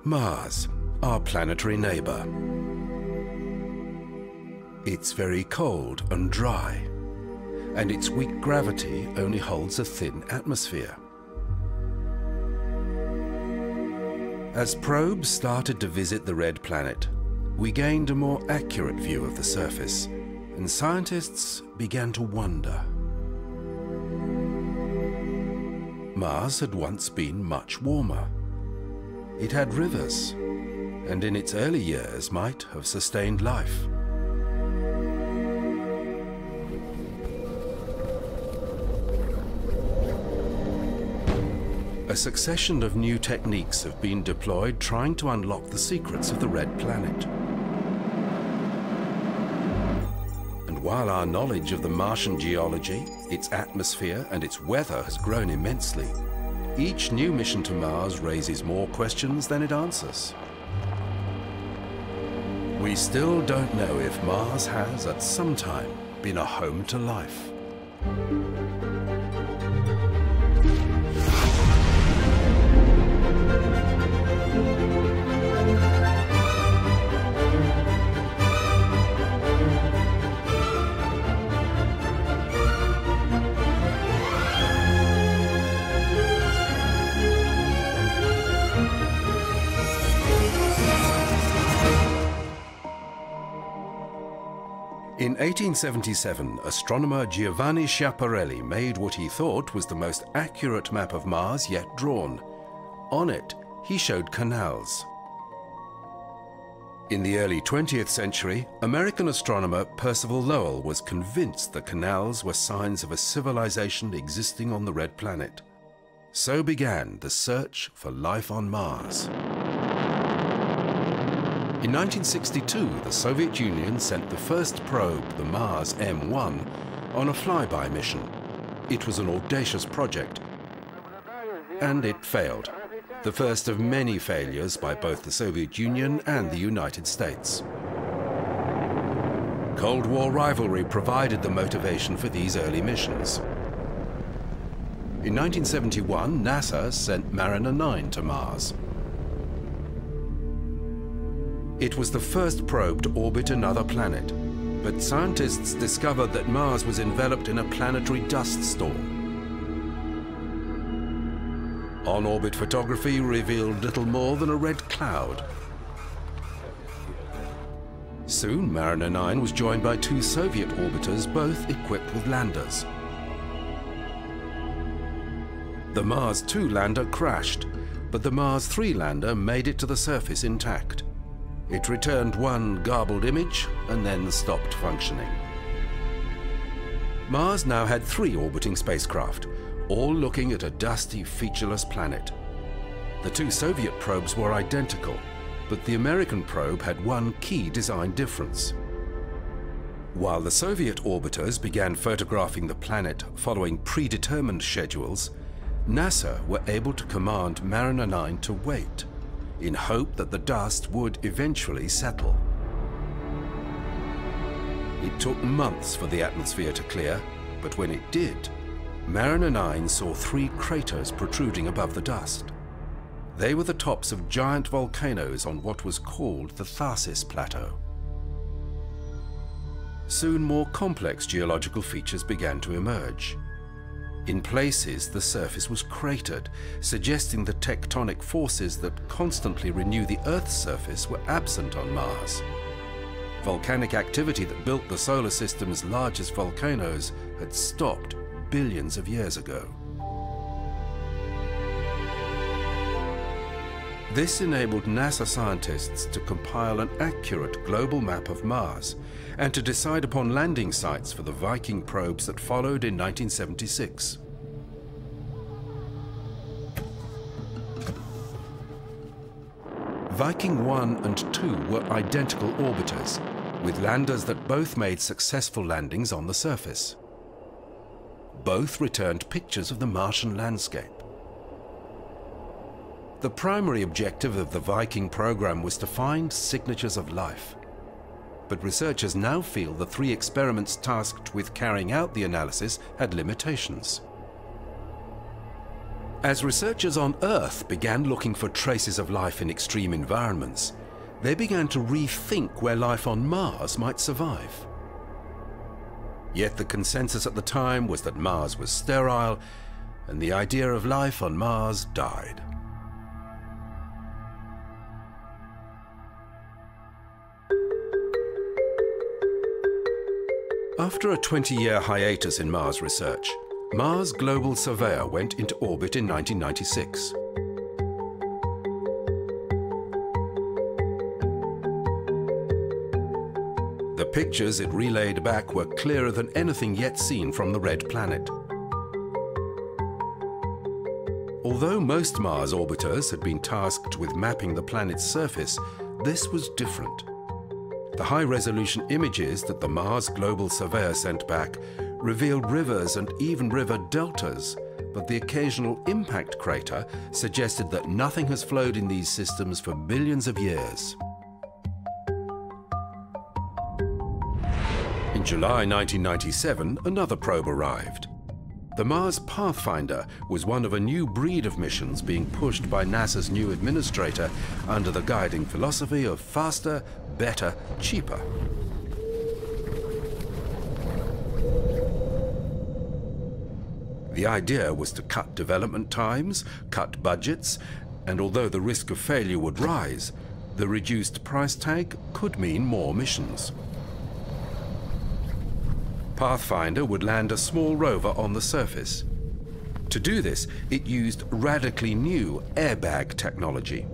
Mars, our planetary neighbour. It's very cold and dry, and its weak gravity only holds a thin atmosphere. As probes started to visit the red planet, we gained a more accurate view of the surface, and scientists began to wonder. Mars had once been much warmer. It had rivers, and in its early years might have sustained life. A succession of new techniques have been deployed trying to unlock the secrets of the red planet. And while our knowledge of the Martian geology, its atmosphere and its weather has grown immensely, each new mission to Mars raises more questions than it answers. We still don't know if Mars has, at some time, been a home to life. In 1877, astronomer Giovanni Schiaparelli made what he thought was the most accurate map of Mars yet drawn. On it, he showed canals. In the early 20th century, American astronomer Percival Lowell was convinced the canals were signs of a civilization existing on the red planet. So began the search for life on Mars. In 1962, the Soviet Union sent the first probe, the Mars M1, on a flyby mission. It was an audacious project, and it failed. The first of many failures by both the Soviet Union and the United States. Cold War rivalry provided the motivation for these early missions. In 1971, NASA sent Mariner 9 to Mars. It was the first probe to orbit another planet, but scientists discovered that Mars was enveloped in a planetary dust storm. On-orbit photography revealed little more than a red cloud. Soon, Mariner 9 was joined by two Soviet orbiters, both equipped with landers. The Mars 2 lander crashed, but the Mars 3 lander made it to the surface intact. It returned one garbled image and then stopped functioning. Mars now had 3 orbiting spacecraft, all looking at a dusty, featureless planet. The two Soviet probes were identical, but the American probe had one key design difference. While the Soviet orbiters began photographing the planet following predetermined schedules, NASA were able to command Mariner 9 to wait, in hope that the dust would eventually settle. It took months for the atmosphere to clear, but when it did, Mariner 9 saw 3 craters protruding above the dust. They were the tops of giant volcanoes on what was called the Tharsis Plateau. Soon more complex geological features began to emerge. In places, the surface was cratered, suggesting the tectonic forces that constantly renew the Earth's surface were absent on Mars. Volcanic activity that built the solar system's largest volcanoes had stopped billions of years ago. This enabled NASA scientists to compile an accurate global map of Mars and to decide upon landing sites for the Viking probes that followed in 1976. Viking 1 and 2 were identical orbiters, with landers that both made successful landings on the surface. Both returned pictures of the Martian landscape. The primary objective of the Viking program was to find signatures of life. But researchers now feel the 3 experiments tasked with carrying out the analysis had limitations. As researchers on Earth began looking for traces of life in extreme environments, they began to rethink where life on Mars might survive. Yet the consensus at the time was that Mars was sterile, and the idea of life on Mars died. After a 20-year hiatus in Mars research, Mars Global Surveyor went into orbit in 1996. The pictures it relayed back were clearer than anything yet seen from the Red Planet. Although most Mars orbiters had been tasked with mapping the planet's surface, this was different. The high-resolution images that the Mars Global Surveyor sent back revealed rivers and even river deltas, but the occasional impact crater suggested that nothing has flowed in these systems for billions of years. In July 1997, another probe arrived. The Mars Pathfinder was one of a new breed of missions being pushed by NASA's new administrator under the guiding philosophy of faster, better, cheaper. The idea was to cut development times, cut budgets, and although the risk of failure would rise, the reduced price tag could mean more missions. Pathfinder would land a small rover on the surface. To do this, it used radically new airbag technology.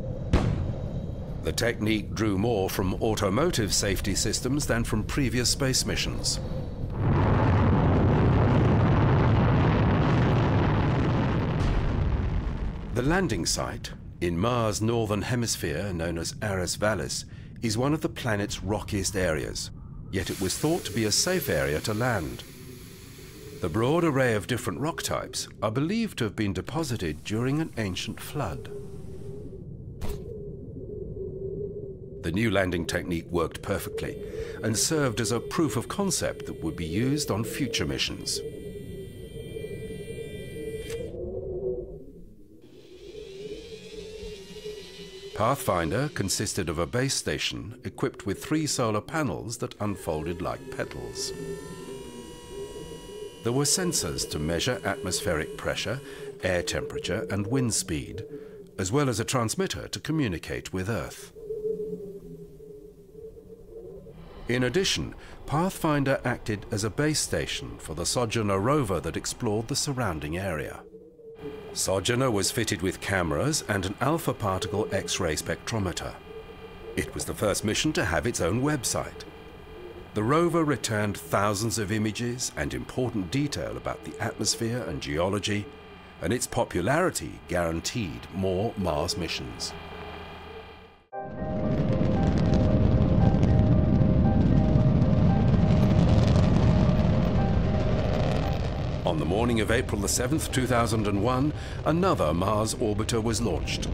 The technique drew more from automotive safety systems than from previous space missions. The landing site, in Mars' northern hemisphere known as Ares Vallis, is one of the planet's rockiest areas, yet it was thought to be a safe area to land. The broad array of different rock types are believed to have been deposited during an ancient flood. The new landing technique worked perfectly and served as a proof of concept that would be used on future missions. Pathfinder consisted of a base station equipped with 3 solar panels that unfolded like petals. There were sensors to measure atmospheric pressure, air temperature, and wind speed, as well as a transmitter to communicate with Earth. In addition, Pathfinder acted as a base station for the Sojourner rover that explored the surrounding area. Sojourner was fitted with cameras and an alpha particle X-ray spectrometer. It was the first mission to have its own website. The rover returned thousands of images and important detail about the atmosphere and geology, and its popularity guaranteed more Mars missions. On the morning of April 7, 2001, another Mars orbiter was launched.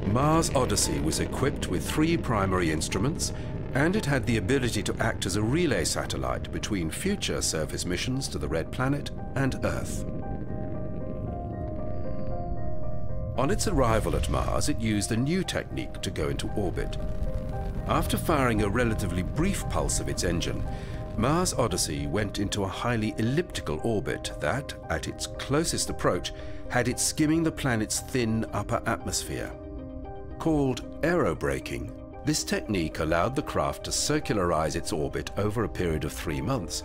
Mars Odyssey was equipped with 3 primary instruments, and it had the ability to act as a relay satellite between future surface missions to the Red Planet and Earth. On its arrival at Mars, it used a new technique to go into orbit. After firing a relatively brief pulse of its engine, Mars Odyssey went into a highly elliptical orbit that, at its closest approach, had it skimming the planet's thin upper atmosphere. Called aerobraking, this technique allowed the craft to circularize its orbit over a period of 3 months,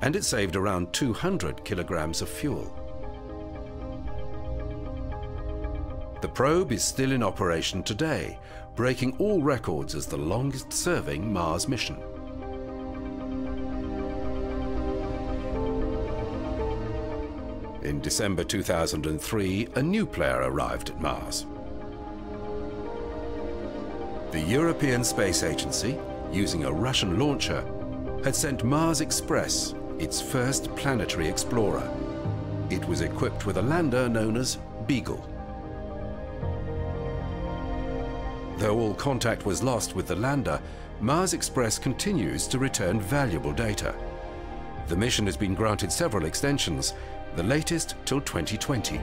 and it saved around 200 kilograms of fuel. The probe is still in operation today, breaking all records as the longest-serving Mars mission. In December 2003, a new player arrived at Mars. The European Space Agency, using a Russian launcher, had sent Mars Express, its first planetary explorer. It was equipped with a lander known as Beagle. Though all contact was lost with the lander, Mars Express continues to return valuable data. The mission has been granted several extensions, the latest till 2020.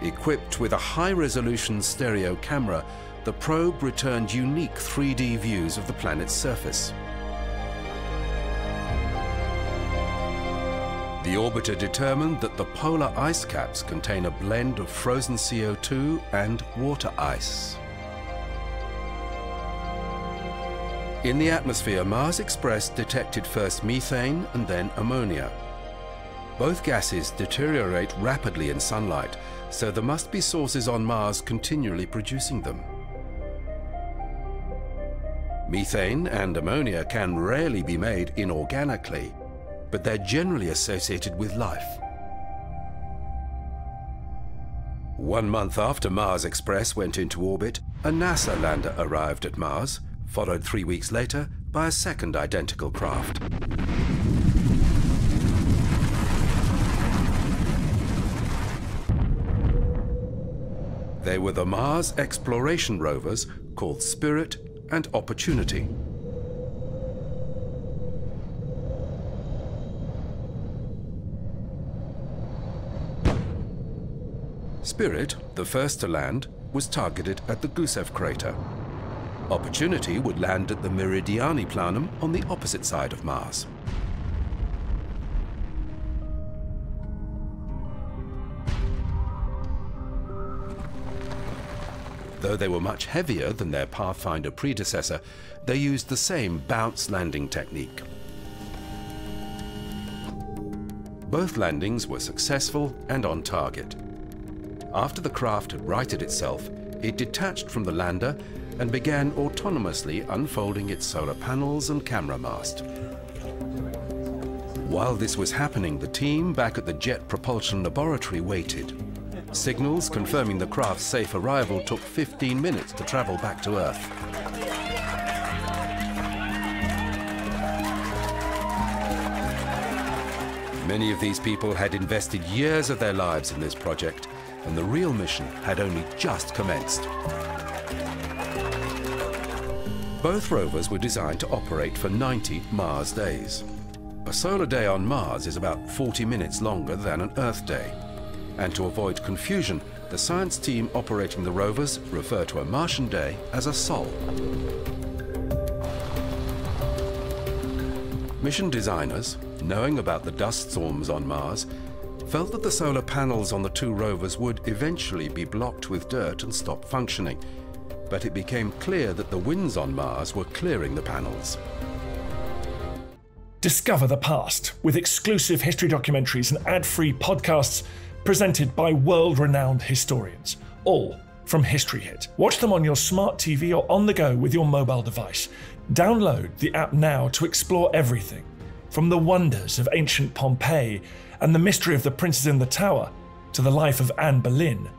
Equipped with a high-resolution stereo camera, the probe returned unique 3D views of the planet's surface. The orbiter determined that the polar ice caps contain a blend of frozen CO2 and water ice. In the atmosphere, Mars Express detected first methane and then ammonia. Both gases deteriorate rapidly in sunlight, so there must be sources on Mars continually producing them. Methane and ammonia can rarely be made inorganically, but they're generally associated with life. 1 month after Mars Express went into orbit, a NASA lander arrived at Mars, followed 3 weeks later by a second identical craft. They were the Mars exploration rovers called Spirit and Opportunity. Spirit, the first to land, was targeted at the Gusev crater. Opportunity would land at the Meridiani planum on the opposite side of Mars. Though they were much heavier than their Pathfinder predecessor, they used the same bounce landing technique. Both landings were successful and on target. After the craft had righted itself, it detached from the lander and began autonomously unfolding its solar panels and camera mast. While this was happening, the team back at the Jet Propulsion Laboratory waited. Signals confirming the craft's safe arrival took 15 minutes to travel back to Earth. Many of these people had invested years of their lives in this project, and the real mission had only just commenced. Both rovers were designed to operate for 90 Mars days. A solar day on Mars is about 40 minutes longer than an Earth day. And to avoid confusion, the science team operating the rovers refer to a Martian day as a sol. Mission designers, knowing about the dust storms on Mars, felt that the solar panels on the two rovers would eventually be blocked with dirt and stop functioning. But it became clear that the winds on Mars were clearing the panels. Discover the past with exclusive history documentaries and ad-free podcasts presented by world-renowned historians, all from History Hit. Watch them on your smart TV or on the go with your mobile device. Download the app now to explore everything, from the wonders of ancient Pompeii and the mystery of the princes in the tower to the life of Anne Boleyn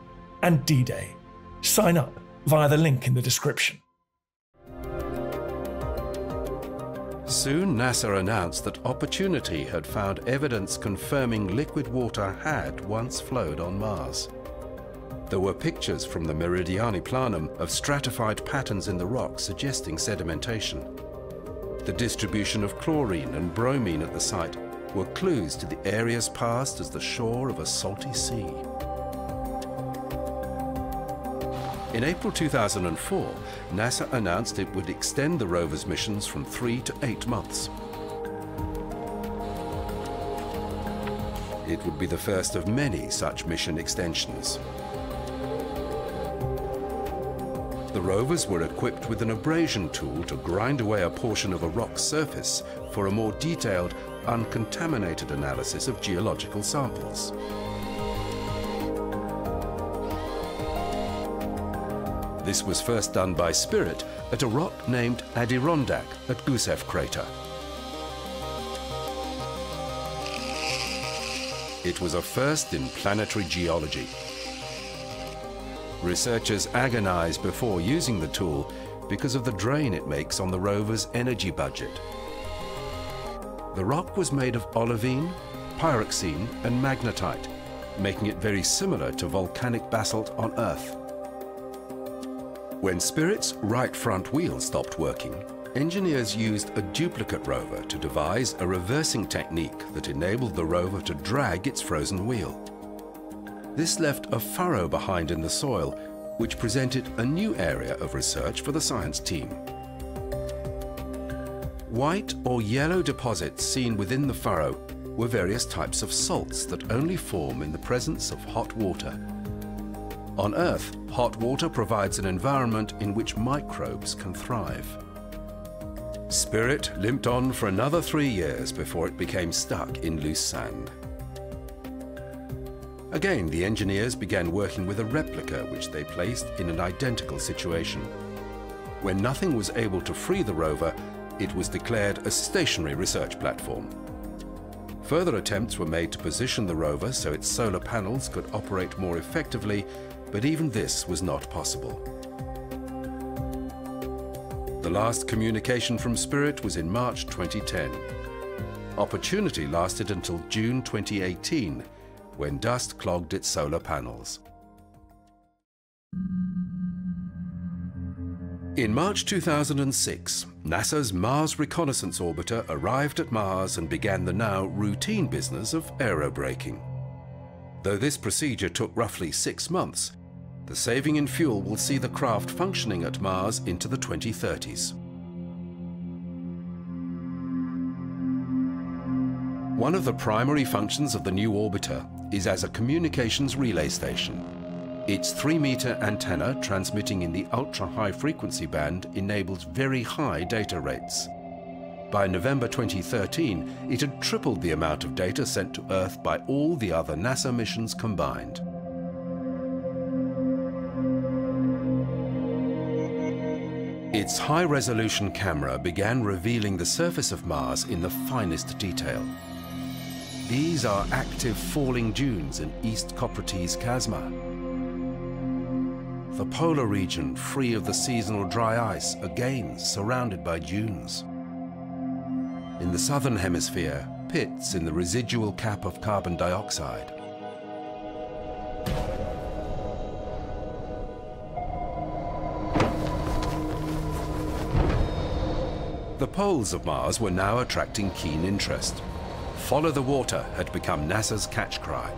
and D-Day. Sign up via the link in the description. Soon NASA announced that Opportunity had found evidence confirming liquid water had once flowed on Mars. There were pictures from the Meridiani planum of stratified patterns in the rock suggesting sedimentation. The distribution of chlorine and bromine at the site were clues to the areas past as the shore of a salty sea. In April 2004, NASA announced it would extend the rover's missions from 3 to 8 months. It would be the first of many such mission extensions. The rovers were equipped with an abrasion tool to grind away a portion of a rock's surface for a more detailed, uncontaminated analysis of geological samples. This was first done by Spirit at a rock named Adirondack at Gusev crater. It was a first in planetary geology. Researchers agonized before using the tool because of the drain it makes on the rover's energy budget. The rock was made of olivine, pyroxene, and magnetite, making it very similar to volcanic basalt on Earth. When Spirit's right front wheel stopped working, engineers used a duplicate rover to devise a reversing technique that enabled the rover to drag its frozen wheel. This left a furrow behind in the soil, which presented a new area of research for the science team. White or yellow deposits seen within the furrow were various types of salts that only form in the presence of hot water. On Earth, hot water provides an environment in which microbes can thrive. Spirit limped on for another 3 years before it became stuck in loose sand. Again, the engineers began working with a replica which they placed in an identical situation. When nothing was able to free the rover, it was declared a stationary research platform. Further attempts were made to position the rover so its solar panels could operate more effectively, but even this was not possible. The last communication from Spirit was in March 2010. Opportunity lasted until June 2018, when dust clogged its solar panels. In March 2006, NASA's Mars Reconnaissance Orbiter arrived at Mars and began the now routine business of aerobraking. Though this procedure took roughly 6 months, the saving in fuel will see the craft functioning at Mars into the 2030s. One of the primary functions of the new orbiter is as a communications relay station. Its 3-meter antenna transmitting in the ultra-high frequency band enables very high data rates. By November 2013, it had tripled the amount of data sent to Earth by all the other NASA missions combined. Its high-resolution camera began revealing the surface of Mars in the finest detail. These are active falling dunes in East Coprates Chasma. The polar region, free of the seasonal dry ice, again surrounded by dunes. In the southern hemisphere, pits in the residual cap of carbon dioxide. The poles of Mars were now attracting keen interest. Follow the water had become NASA's catch cry.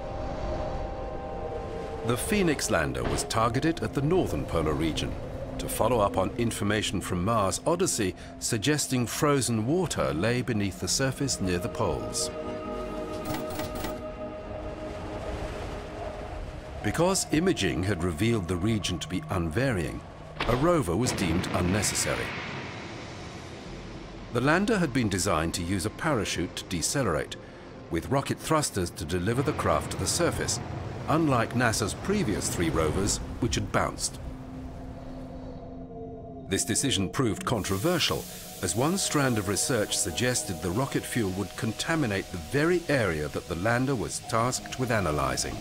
The Phoenix lander was targeted at the northern polar region to follow up on information from Mars Odyssey suggesting frozen water lay beneath the surface near the poles. Because imaging had revealed the region to be unvarying, a rover was deemed unnecessary. The lander had been designed to use a parachute to decelerate, with rocket thrusters to deliver the craft to the surface, unlike NASA's previous 3 rovers, which had bounced. This decision proved controversial, as one strand of research suggested the rocket fuel would contaminate the very area that the lander was tasked with analyzing.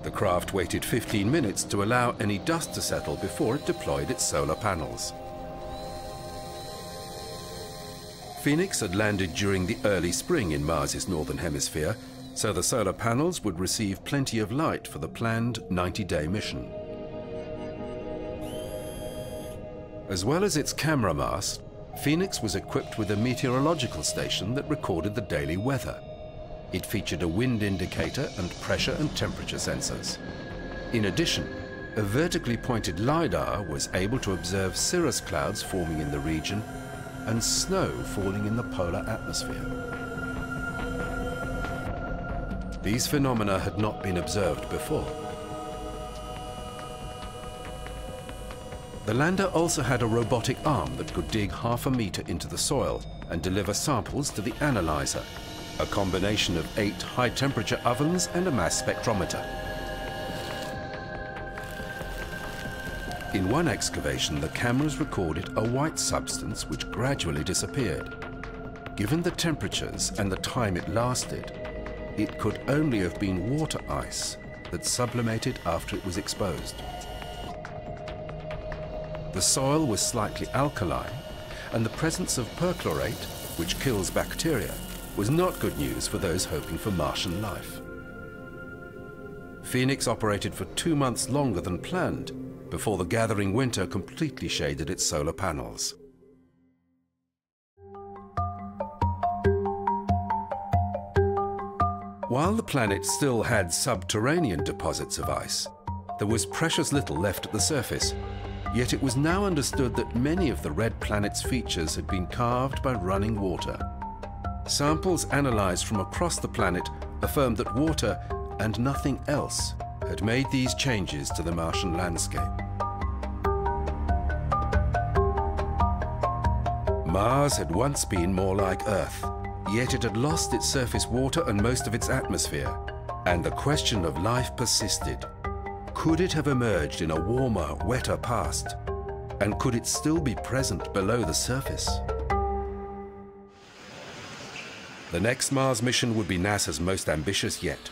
The craft waited 15 minutes to allow any dust to settle before it deployed its solar panels. Phoenix had landed during the early spring in Mars's northern hemisphere, so the solar panels would receive plenty of light for the planned 90-day mission. As well as its camera mast, Phoenix was equipped with a meteorological station that recorded the daily weather. It featured a wind indicator and pressure and temperature sensors. In addition, a vertically pointed LiDAR was able to observe cirrus clouds forming in the region and snow falling in the polar atmosphere. These phenomena had not been observed before. The lander also had a robotic arm that could dig half a meter into the soil and deliver samples to the analyzer, a combination of 8 high-temperature ovens and a mass spectrometer. In one excavation, the cameras recorded a white substance which gradually disappeared. Given the temperatures and the time it lasted, it could only have been water ice that sublimated after it was exposed. The soil was slightly alkaline, and the presence of perchlorate, which kills bacteria, was not good news for those hoping for Martian life. Phoenix operated for 2 months longer than planned, before the gathering winter completely shaded its solar panels. While the planet still had subterranean deposits of ice, there was precious little left at the surface. Yet it was now understood that many of the red planet's features had been carved by running water. Samples analysed from across the planet affirmed that water and nothing else had made these changes to the Martian landscape. Mars had once been more like Earth, yet it had lost its surface water and most of its atmosphere, and the question of life persisted. Could it have emerged in a warmer, wetter past? And could it still be present below the surface? The next Mars mission would be NASA's most ambitious yet.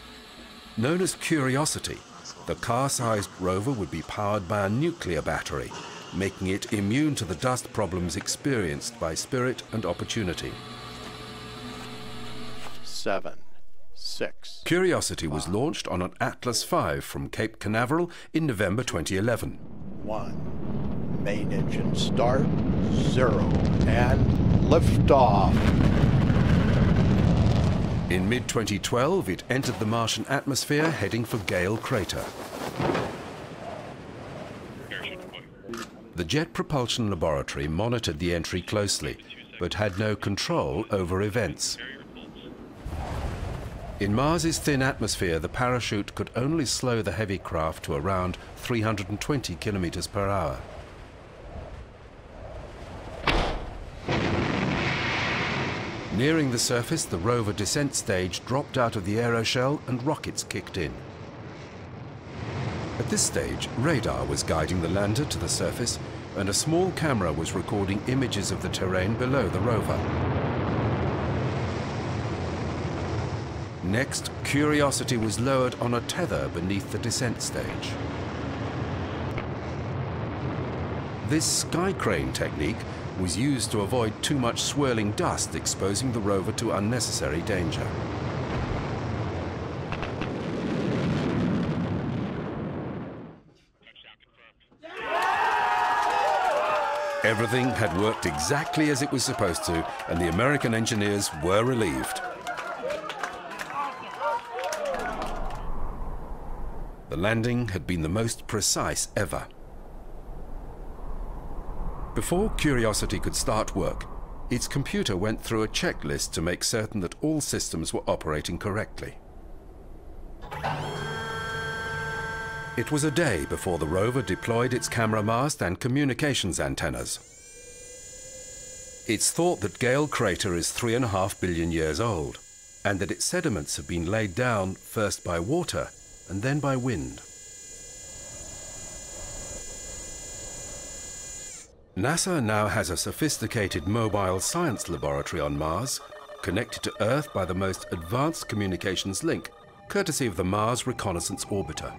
Known as Curiosity, the car-sized rover would be powered by a nuclear battery, making it immune to the dust problems experienced by Spirit and Opportunity. 7, 6. Curiosity was launched on an Atlas V from Cape Canaveral in November 2011. 1. Main engine start. 0. And liftoff. In mid-2012, it entered the Martian atmosphere heading for Gale Crater. The Jet Propulsion Laboratory monitored the entry closely, but had no control over events. In Mars's thin atmosphere, the parachute could only slow the heavy craft to around 320 kilometers per hour. Nearing the surface, the rover descent stage dropped out of the aeroshell and rockets kicked in. At this stage, radar was guiding the lander to the surface, and a small camera was recording images of the terrain below the rover. Next, Curiosity was lowered on a tether beneath the descent stage. This sky crane technique was used to avoid too much swirling dust exposing the rover to unnecessary danger. Everything had worked exactly as it was supposed to, and the American engineers were relieved. The landing had been the most precise ever. Before Curiosity could start work, its computer went through a checklist to make certain that all systems were operating correctly. It was a day before the rover deployed its camera mast and communications antennas. It's thought that Gale Crater is 3.5 billion years old, and that its sediments have been laid down first by water and then by wind. NASA now has a sophisticated mobile science laboratory on Mars, connected to Earth by the most advanced communications link, courtesy of the Mars Reconnaissance Orbiter.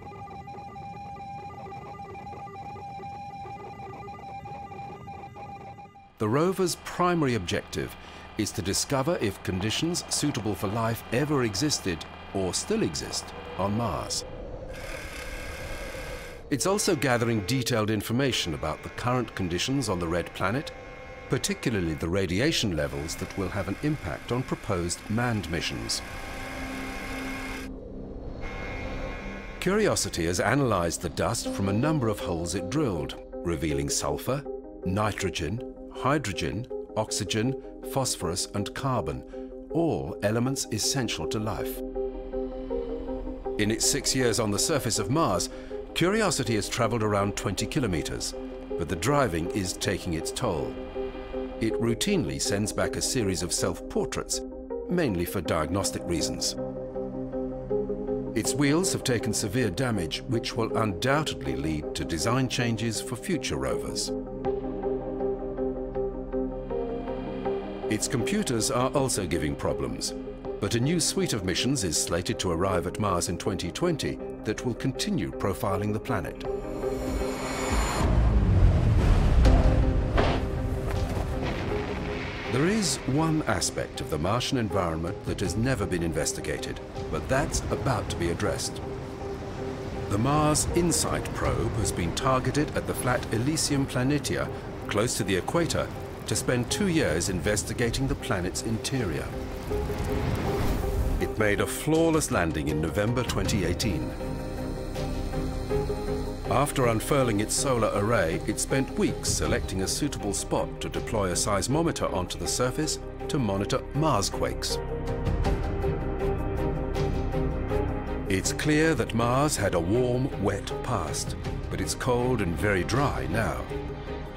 The rover's primary objective is to discover if conditions suitable for life ever existed or still exist on Mars. It's also gathering detailed information about the current conditions on the red planet, particularly the radiation levels that will have an impact on proposed manned missions. Curiosity has analysed the dust from a number of holes it drilled, revealing sulfur, nitrogen, hydrogen, oxygen, phosphorus and carbon, all elements essential to life. In its 6 years on the surface of Mars, Curiosity has travelled around 20 kilometres, but the driving is taking its toll. It routinely sends back a series of self-portraits, mainly for diagnostic reasons. Its wheels have taken severe damage, which will undoubtedly lead to design changes for future rovers. Its computers are also giving problems, but a new suite of missions is slated to arrive at Mars in 2020 that will continue profiling the planet. There is one aspect of the Martian environment that has never been investigated, but that's about to be addressed. The Mars InSight probe has been targeted at the flat Elysium Planitia, close to the equator, to spend 2 years investigating the planet's interior. It made a flawless landing in November 2018. After unfurling its solar array, it spent weeks selecting a suitable spot to deploy a seismometer onto the surface to monitor Marsquakes. It's clear that Mars had a warm, wet past, but it's cold and very dry now.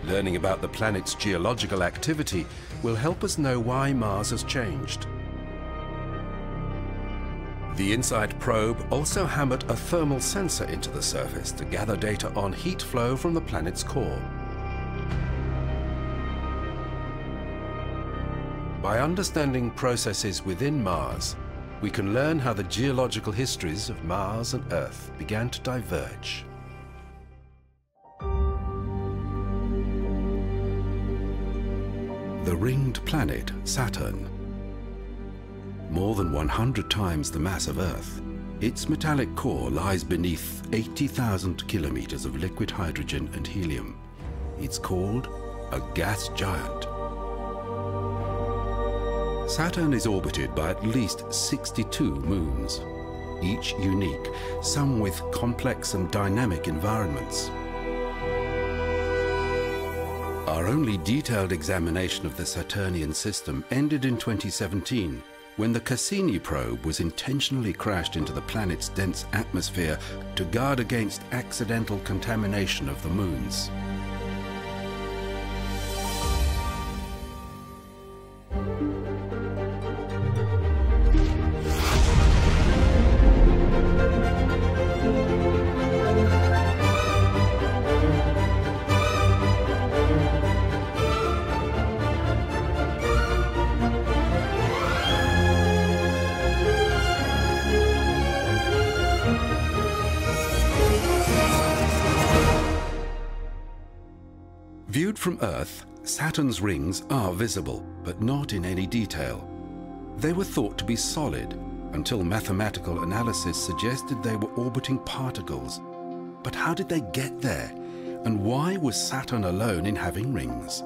Learning about the planet's geological activity will help us know why Mars has changed. The InSight probe also hammered a thermal sensor into the surface to gather data on heat flow from the planet's core. By understanding processes within Mars, we can learn how the geological histories of Mars and Earth began to diverge. The ringed planet Saturn. More than 100 times the mass of Earth, its metallic core lies beneath 80,000 kilometers of liquid hydrogen and helium. It's called a gas giant. Saturn is orbited by at least 62 moons, each unique, some with complex and dynamic environments. Our only detailed examination of the Saturnian system ended in 2017, when the Cassini probe was intentionally crashed into the planet's dense atmosphere to guard against accidental contamination of the moons. Viewed from Earth, Saturn's rings are visible, but not in any detail. They were thought to be solid, until mathematical analysis suggested they were orbiting particles. But how did they get there? And why was Saturn alone in having rings?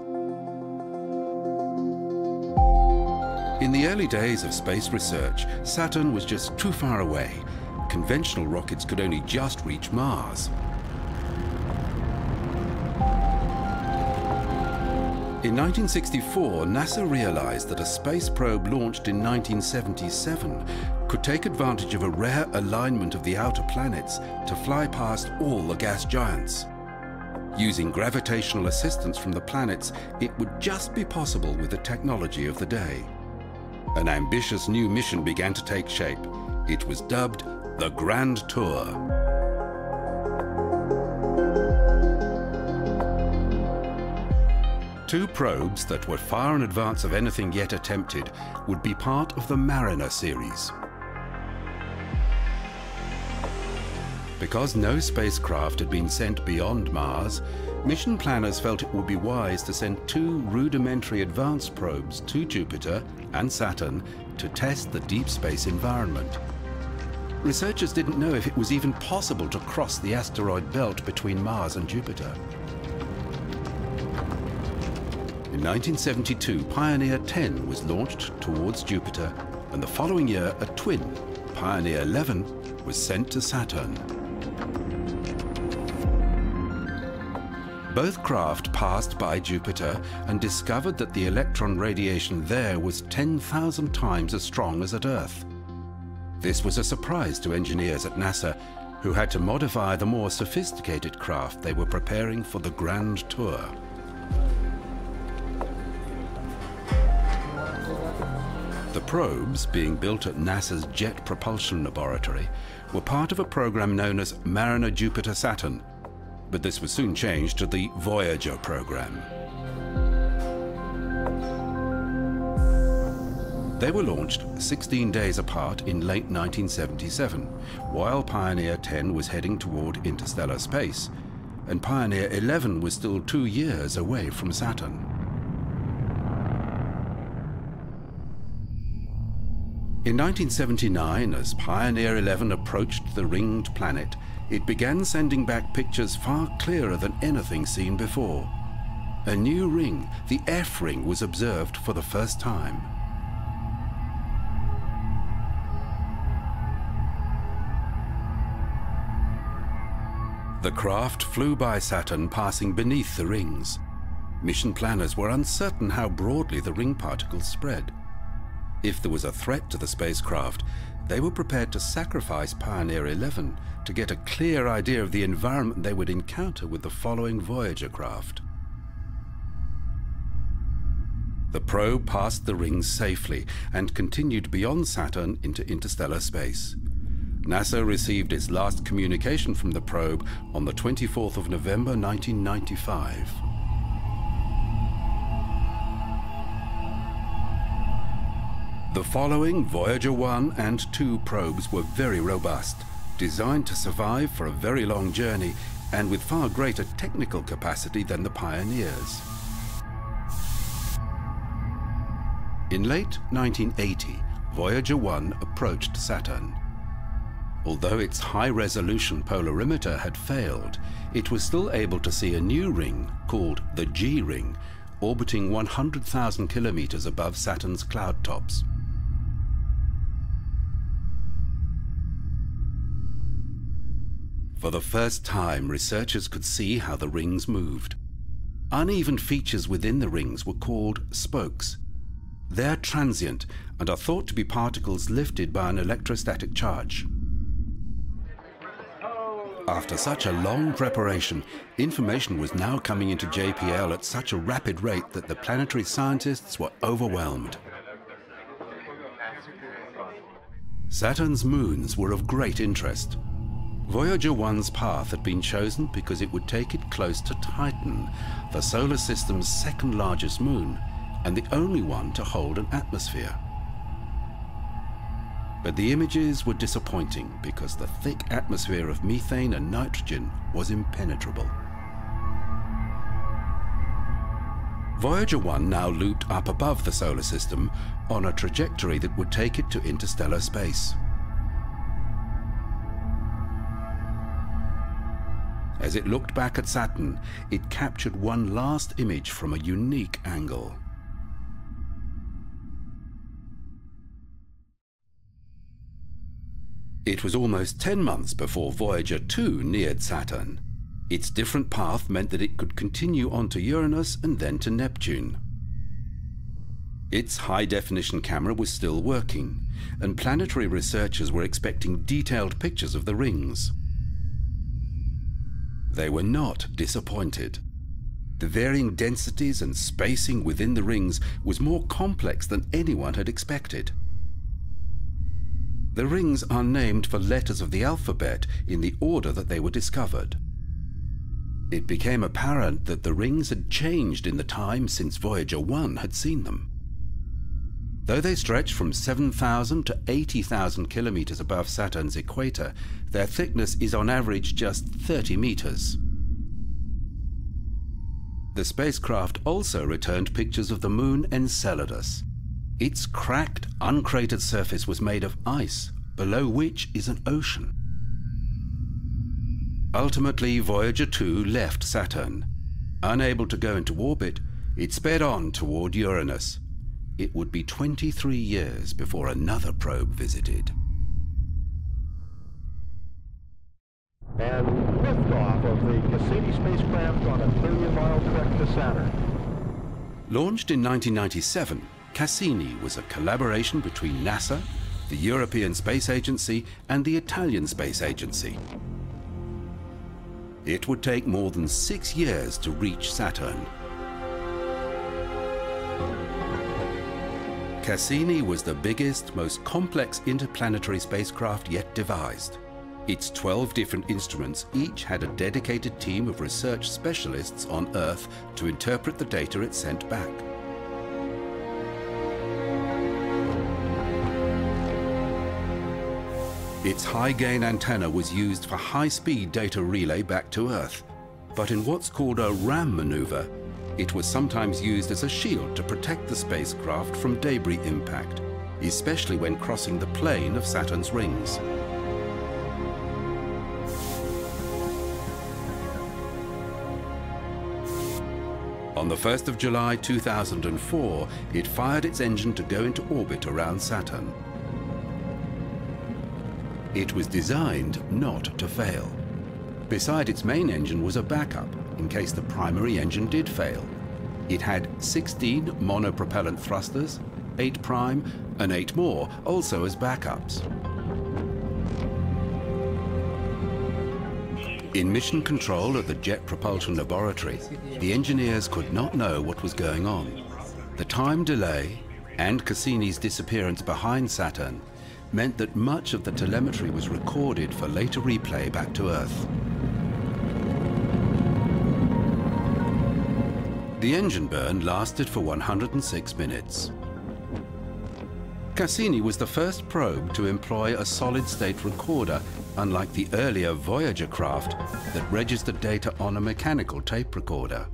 In the early days of space research, Saturn was just too far away. Conventional rockets could only just reach Mars. In 1964, NASA realized that a space probe launched in 1977 could take advantage of a rare alignment of the outer planets to fly past all the gas giants. Using gravitational assistance from the planets, it would just be possible with the technology of the day. An ambitious new mission began to take shape. It was dubbed the Grand Tour. Two probes that were far in advance of anything yet attempted would be part of the Mariner series. Because no spacecraft had been sent beyond Mars, mission planners felt it would be wise to send two rudimentary advanced probes to Jupiter and Saturn to test the deep space environment. Researchers didn't know if it was even possible to cross the asteroid belt between Mars and Jupiter. In 1972, Pioneer 10 was launched towards Jupiter, and the following year, a twin, Pioneer 11, was sent to Saturn. Both craft passed by Jupiter and discovered that the electron radiation there was 10,000 times as strong as at Earth. This was a surprise to engineers at NASA, who had to modify the more sophisticated craft they were preparing for the Grand Tour. The probes, being built at NASA's Jet Propulsion Laboratory, were part of a program known as Mariner Jupiter-Saturn, but this was soon changed to the Voyager program. They were launched 16 days apart in late 1977, while Pioneer 10 was heading toward interstellar space, and Pioneer 11 was still 2 years away from Saturn. In 1979, as Pioneer 11 approached the ringed planet, it began sending back pictures far clearer than anything seen before. A new ring, the F ring, was observed for the first time. The craft flew by Saturn, passing beneath the rings. Mission planners were uncertain how broadly the ring particles spread. If there was a threat to the spacecraft, they were prepared to sacrifice Pioneer 11 to get a clear idea of the environment they would encounter with the following Voyager craft. The probe passed the rings safely and continued beyond Saturn into interstellar space. NASA received its last communication from the probe on the 24th of November 1995. The following Voyager 1 and 2 probes were very robust, designed to survive for a very long journey and with far greater technical capacity than the Pioneers. In late 1980, Voyager 1 approached Saturn. Although its high-resolution polarimeter had failed, it was still able to see a new ring, called the G ring, orbiting 100,000 kilometers above Saturn's cloud tops. For the first time, researchers could see how the rings moved. Uneven features within the rings were called spokes. They're transient and are thought to be particles lifted by an electrostatic charge. After such a long preparation, information was now coming into JPL at such a rapid rate that the planetary scientists were overwhelmed. Saturn's moons were of great interest. Voyager 1's path had been chosen because it would take it close to Titan, the solar system's second largest moon, and the only one to hold an atmosphere. But the images were disappointing because the thick atmosphere of methane and nitrogen was impenetrable. Voyager 1 now looped up above the solar system on a trajectory that would take it to interstellar space. As it looked back at Saturn, it captured one last image from a unique angle. It was almost 10 months before Voyager 2 neared Saturn. Its different path meant that it could continue on to Uranus and then to Neptune. Its high-definition camera was still working, and planetary researchers were expecting detailed pictures of the rings. They were not disappointed. The varying densities and spacing within the rings was more complex than anyone had expected. The rings are named for letters of the alphabet in the order that they were discovered. It became apparent that the rings had changed in the time since Voyager 1 had seen them. Though they stretch from 7,000 to 80,000 kilometers above Saturn's equator, their thickness is on average just 30 meters. The spacecraft also returned pictures of the moon Enceladus. Its cracked, uncratered surface was made of ice, below which is an ocean. Ultimately, Voyager 2 left Saturn. Unable to go into orbit, it sped on toward Uranus. It would be 23 years before another probe visited. And liftoff of the Cassini spacecraft on a 30-mile trek to Saturn. Launched in 1997, Cassini was a collaboration between NASA, the European Space Agency, and the Italian Space Agency. It would take more than 6 years to reach Saturn. Cassini was the biggest, most complex interplanetary spacecraft yet devised. Its 12 different instruments each had a dedicated team of research specialists on Earth to interpret the data it sent back. Its high-gain antenna was used for high-speed data relay back to Earth. But in what's called a ram maneuver, it was sometimes used as a shield to protect the spacecraft from debris impact. especially when crossing the plane of Saturn's rings. On the 1st of July 2004, it fired its engine to go into orbit around Saturn. It was designed not to fail. Beside its main engine was a backup in case the primary engine did fail. It had 16 monopropellant thrusters, 8 prime, and 8 more, also as backups. In mission control at the Jet Propulsion Laboratory, the engineers could not know what was going on. The time delay and Cassini's disappearance behind Saturn meant that much of the telemetry was recorded for later replay back to Earth. The engine burn lasted for 106 minutes. Cassini was the first probe to employ a solid-state recorder, unlike the earlier Voyager craft that registered data on a mechanical tape recorder.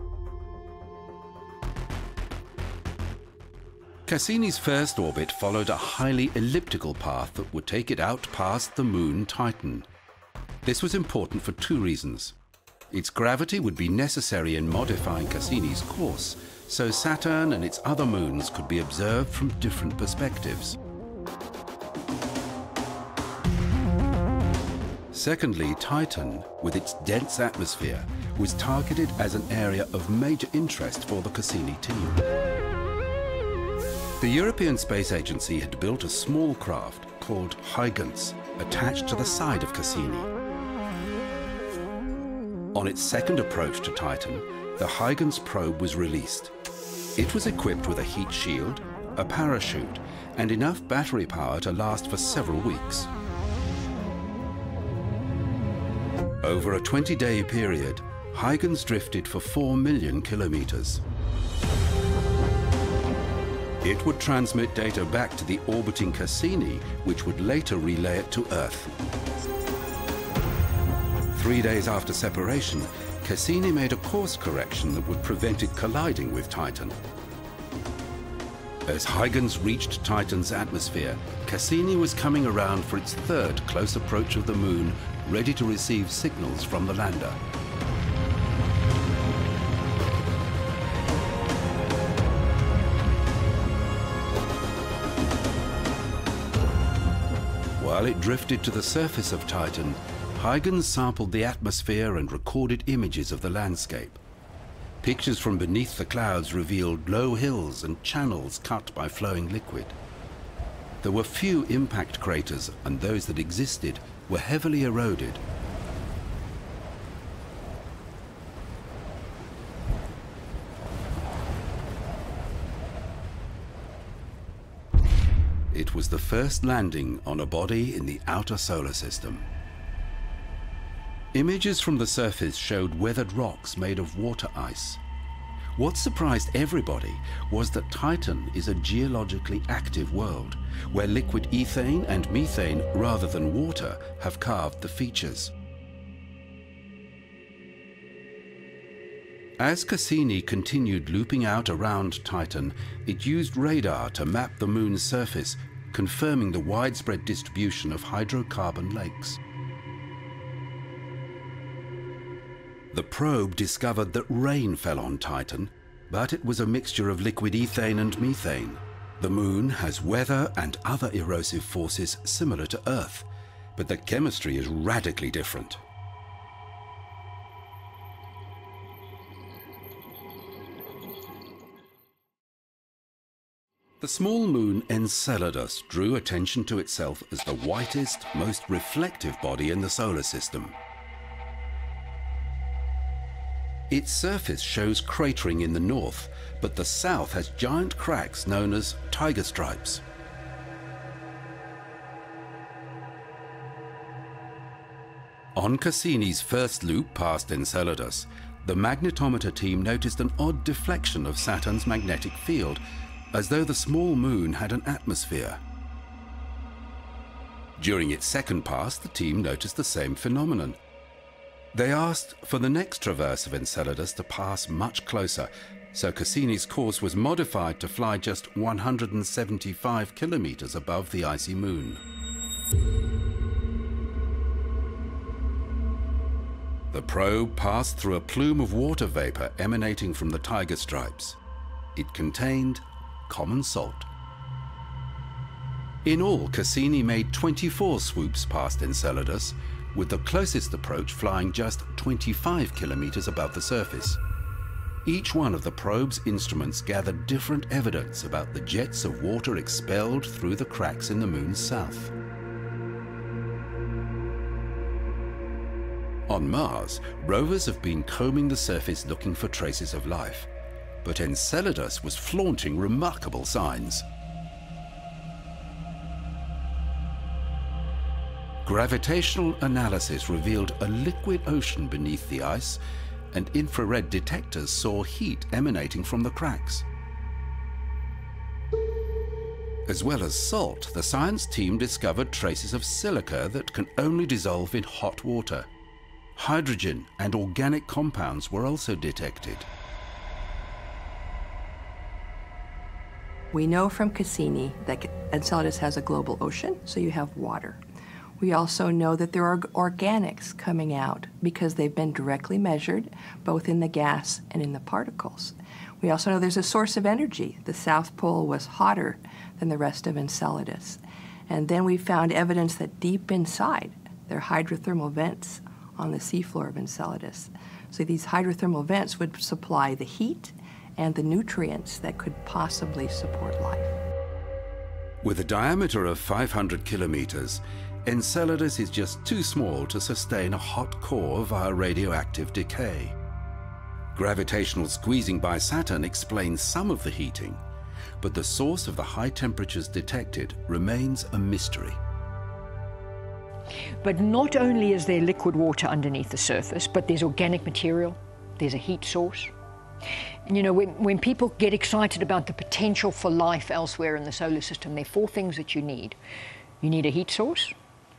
Cassini's first orbit followed a highly elliptical path that would take it out past the moon Titan. This was important for 2 reasons. Its gravity would be necessary in modifying Cassini's course, so Saturn and its other moons could be observed from different perspectives. Secondly, Titan, with its dense atmosphere, was targeted as an area of major interest for the Cassini team. The European Space Agency had built a small craft called Huygens, attached to the side of Cassini. On its second approach to Titan, the Huygens probe was released. It was equipped with a heat shield, a parachute, and enough battery power to last for several weeks. Over a 20-day period, Huygens drifted for 4 million kilometers. It would transmit data back to the orbiting Cassini, which would later relay it to Earth. 3 days after separation, Cassini made a course correction that would prevent it colliding with Titan. As Huygens reached Titan's atmosphere, Cassini was coming around for its third close approach of the moon, ready to receive signals from the lander. While it drifted to the surface of Titan, Huygens sampled the atmosphere and recorded images of the landscape. Pictures from beneath the clouds revealed low hills and channels cut by flowing liquid. There were few impact craters, and those that existed were heavily eroded. It was the first landing on a body in the outer solar system. Images from the surface showed weathered rocks made of water ice. What surprised everybody was that Titan is a geologically active world, where liquid ethane and methane, rather than water, have carved the features. As Cassini continued looping out around Titan, it used radar to map the moon's surface, confirming the widespread distribution of hydrocarbon lakes. The probe discovered that rain fell on Titan, but it was a mixture of liquid ethane and methane. The moon has weather and other erosive forces similar to Earth, but the chemistry is radically different. The small moon Enceladus drew attention to itself as the whitest, most reflective body in the solar system. Its surface shows cratering in the north, but the south has giant cracks known as tiger stripes. On Cassini's first loop past Enceladus, the magnetometer team noticed an odd deflection of Saturn's magnetic field, as though the small moon had an atmosphere. During its second pass, the team noticed the same phenomenon. They asked for the next traverse of Enceladus to pass much closer, so Cassini's course was modified to fly just 175 kilometers above the icy moon. The probe passed through a plume of water vapor emanating from the tiger stripes. It contained common salt. In all, Cassini made 24 swoops past Enceladus, with the closest approach flying just 25 kilometers above the surface. Each one of the probe's instruments gathered different evidence about the jets of water expelled through the cracks in the moon's south. On Mars, rovers have been combing the surface looking for traces of life, but Enceladus was flaunting remarkable signs. Gravitational analysis revealed a liquid ocean beneath the ice, and infrared detectors saw heat emanating from the cracks. As well as salt, the science team discovered traces of silica that can only dissolve in hot water. Hydrogen and organic compounds were also detected. We know from Cassini that Enceladus has a global ocean, so you have water. We also know that there are organics coming out because they've been directly measured, both in the gas and in the particles. We also know there's a source of energy. The South Pole was hotter than the rest of Enceladus. And then we found evidence that deep inside, there are hydrothermal vents on the seafloor of Enceladus. So these hydrothermal vents would supply the heat and the nutrients that could possibly support life. With a diameter of 500 kilometers, Enceladus is just too small to sustain a hot core via radioactive decay. Gravitational squeezing by Saturn explains some of the heating, but the source of the high temperatures detected remains a mystery. But not only is there liquid water underneath the surface, but there's organic material, there's a heat source. And you know, when people get excited about the potential for life elsewhere in the solar system, there are 4 things that you need. You need a heat source,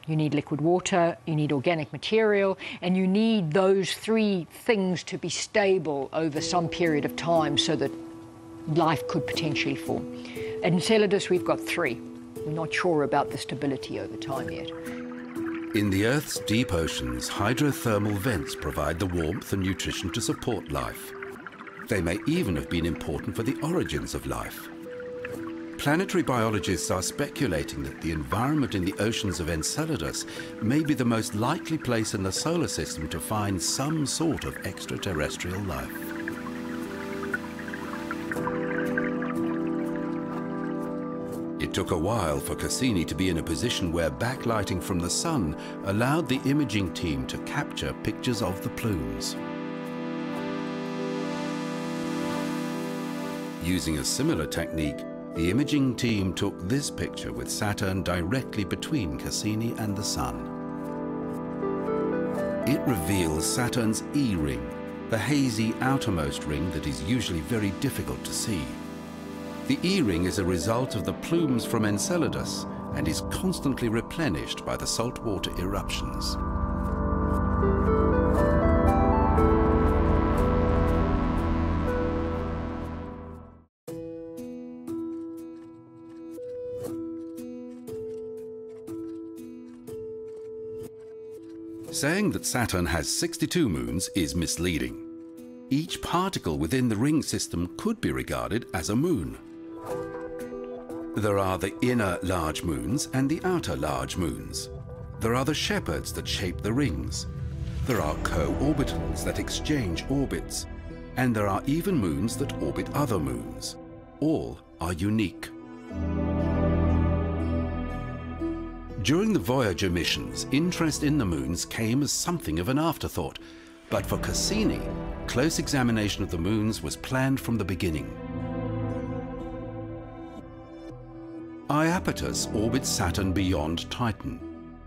you need liquid water, you need organic material, and you need those 3 things to be stable over some period of time so that life could potentially form. At Enceladus, we've got 3. We're not sure about the stability over time yet. In the Earth's deep oceans, hydrothermal vents provide the warmth and nutrition to support life. They may even have been important for the origins of life. Planetary biologists are speculating that the environment in the oceans of Enceladus may be the most likely place in the solar system to find some sort of extraterrestrial life. It took a while for Cassini to be in a position where backlighting from the sun allowed the imaging team to capture pictures of the plumes. Using a similar technique, the imaging team took this picture with Saturn directly between Cassini and the Sun. It reveals Saturn's E-ring, the hazy outermost ring that is usually very difficult to see. The E-ring is a result of the plumes from Enceladus and is constantly replenished by the saltwater eruptions. Saying that Saturn has 62 moons is misleading. Each particle within the ring system could be regarded as a moon. There are the inner large moons and the outer large moons. There are the shepherds that shape the rings. There are co-orbitals that exchange orbits. And there are even moons that orbit other moons. All are unique. During the Voyager missions, interest in the moons came as something of an afterthought, but for Cassini, close examination of the moons was planned from the beginning. Iapetus orbits Saturn beyond Titan.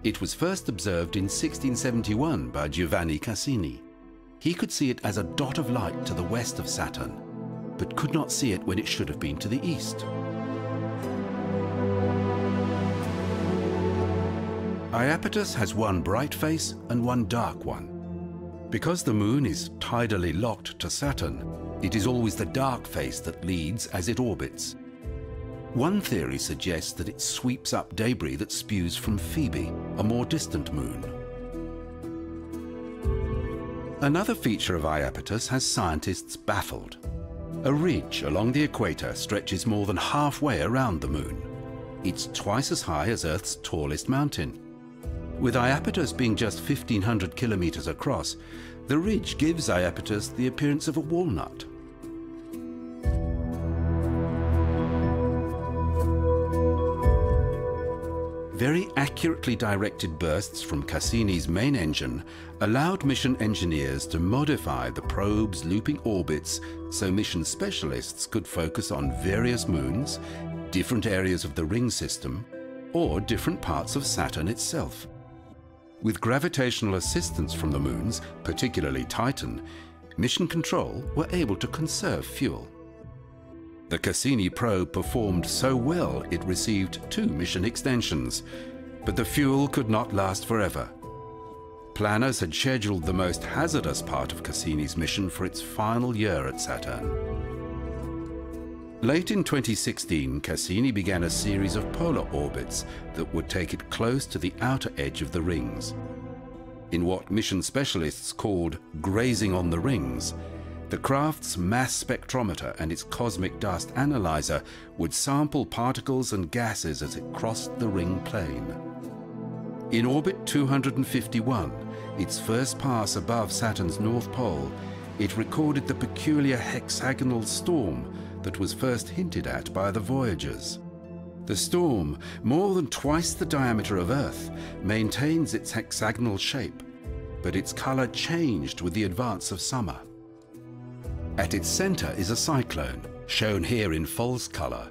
It was first observed in 1671 by Giovanni Cassini. He could see it as a dot of light to the west of Saturn, but could not see it when it should have been to the east. Iapetus has one bright face and one dark one. Because the moon is tidally locked to Saturn, It is always the dark face that leads as it orbits. One theory suggests that it sweeps up debris that spews from Phoebe, a more distant moon. Another feature of Iapetus has scientists baffled. A ridge along the equator stretches more than halfway around the moon. It's twice as high as Earth's tallest mountain. With Iapetus being just 1,500 kilometers across, the ridge gives Iapetus the appearance of a walnut. Very accurately directed bursts from Cassini's main engine allowed mission engineers to modify the probe's looping orbits so mission specialists could focus on various moons, different areas of the ring system, or different parts of Saturn itself. With gravitational assistance from the moons, particularly Titan, mission control were able to conserve fuel. The Cassini probe performed so well it received 2 mission extensions, but the fuel could not last forever. Planners had scheduled the most hazardous part of Cassini's mission for its final year at Saturn. Late in 2016, Cassini began a series of polar orbits that would take it close to the outer edge of the rings. In what mission specialists called grazing on the rings, the craft's mass spectrometer and its cosmic dust analyzer would sample particles and gases as it crossed the ring plane. In orbit 251, its first pass above Saturn's North Pole, it recorded the peculiar hexagonal storm that was first hinted at by the Voyagers. The storm, more than twice the diameter of Earth, maintains its hexagonal shape, but its color changed with the advance of summer. At its center is a cyclone, shown here in false color,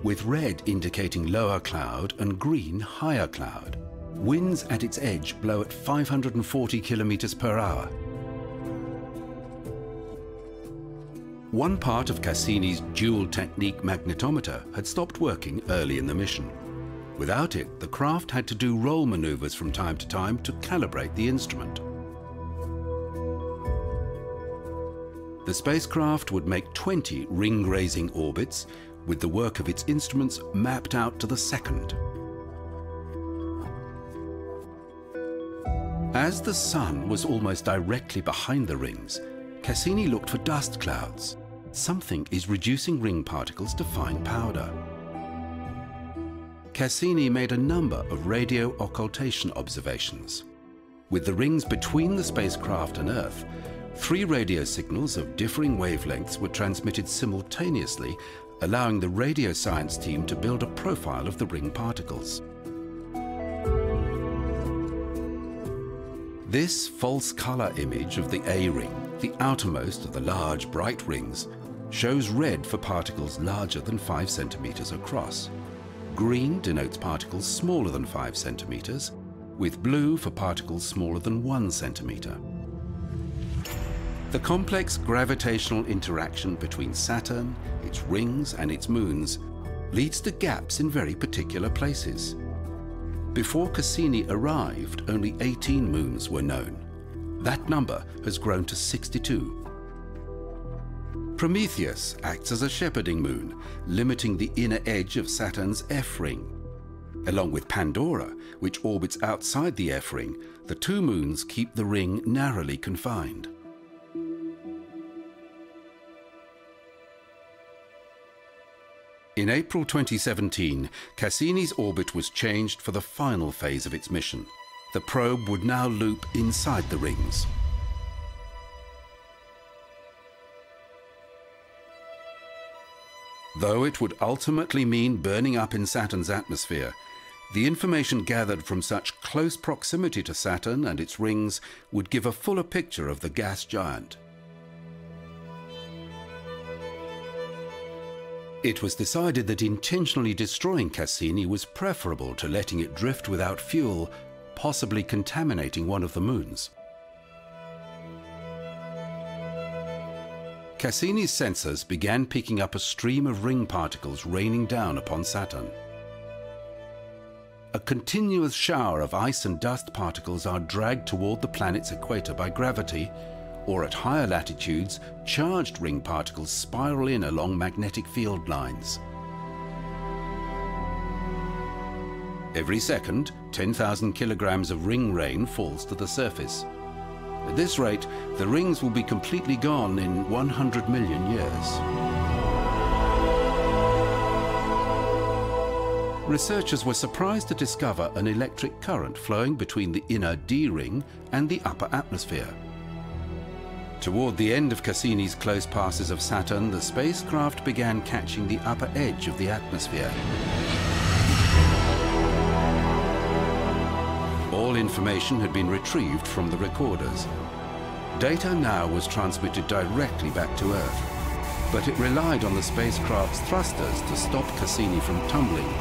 with red indicating lower cloud and green higher cloud. Winds at its edge blow at 540 kilometers per hour. One part of Cassini's dual-technique magnetometer had stopped working early in the mission. Without it, the craft had to do roll maneuvers from time to time to calibrate the instrument. The spacecraft would make 20 ring-grazing orbits, with the work of its instruments mapped out to the second. As the Sun was almost directly behind the rings, Cassini looked for dust clouds. Something is reducing ring particles to fine powder. Cassini made a number of radio occultation observations. With the rings between the spacecraft and Earth, 3 radio signals of differing wavelengths were transmitted simultaneously, allowing the radio science team to build a profile of the ring particles. This false color image of the A ring, the outermost of the large bright rings, shows red for particles larger than 5 centimeters across. Green denotes particles smaller than 5 centimeters, with blue for particles smaller than 1 centimeter. The complex gravitational interaction between Saturn, its rings and its moons leads to gaps in very particular places. Before Cassini arrived, only 18 moons were known. That number has grown to 62. Prometheus acts as a shepherding moon, limiting the inner edge of Saturn's F ring. Along with Pandora, which orbits outside the F ring, the 2 moons keep the ring narrowly confined. In April 2017, Cassini's orbit was changed for the final phase of its mission. The probe would now loop inside the rings. Though it would ultimately mean burning up in Saturn's atmosphere, the information gathered from such close proximity to Saturn and its rings would give a fuller picture of the gas giant. It was decided that intentionally destroying Cassini was preferable to letting it drift without fuel, possibly contaminating one of the moons. Cassini's sensors began picking up a stream of ring particles raining down upon Saturn. A continuous shower of ice and dust particles are dragged toward the planet's equator by gravity, or at higher latitudes, charged ring particles spiral in along magnetic field lines. Every second, 10,000 kilograms of ring rain falls to the surface. At this rate, the rings will be completely gone in 100 million years. Researchers were surprised to discover an electric current flowing between the inner D ring and the upper atmosphere. Toward the end of Cassini's close passes of Saturn, the spacecraft began catching the upper edge of the atmosphere. All information had been retrieved from the recorders. Data now was transmitted directly back to Earth, but it relied on the spacecraft's thrusters to stop Cassini from tumbling,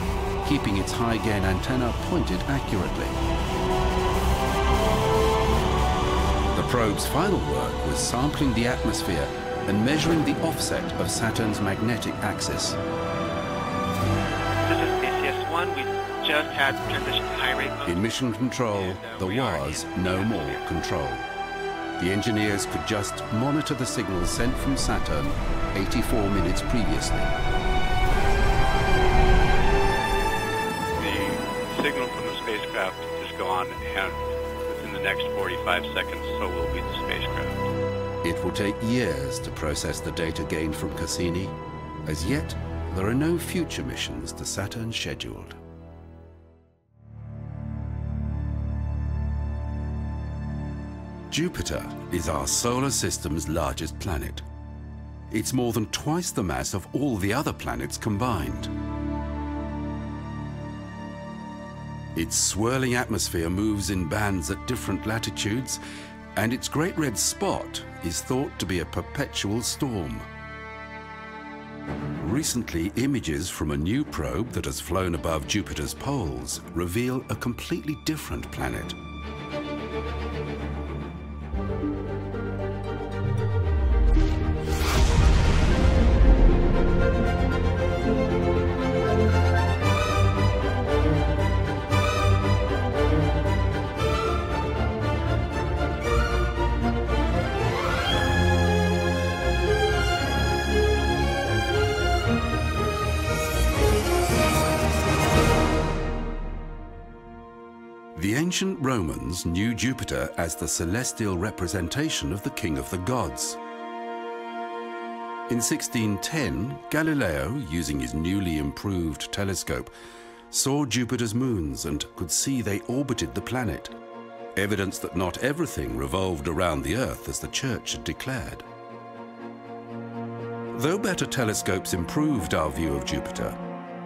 keeping its high-gain antenna pointed accurately. The probe's final work was sampling the atmosphere and measuring the offset of Saturn's magnetic axis. This is ACS-1. We just had transition to high-rate mode. In mission control, there was no more control. The engineers could just monitor the signals sent from Saturn 84 minutes previously. The signal from the spacecraft is gone, and within the next 45 seconds, so will be the spacecraft. It will take years to process the data gained from Cassini. As yet, there are no future missions to Saturn scheduled. Jupiter is our solar system's largest planet. It's more than twice the mass of all the other planets combined. Its swirling atmosphere moves in bands at different latitudes, and its great red spot is thought to be a perpetual storm. Recently, images from a new probe that has flown above Jupiter's poles reveal a completely different planet. The ancient Romans knew Jupiter as the celestial representation of the king of the gods. In 1610, Galileo, using his newly improved telescope, saw Jupiter's moons and could see they orbited the planet, evidence that not everything revolved around the Earth as the Church had declared. Though better telescopes improved our view of Jupiter,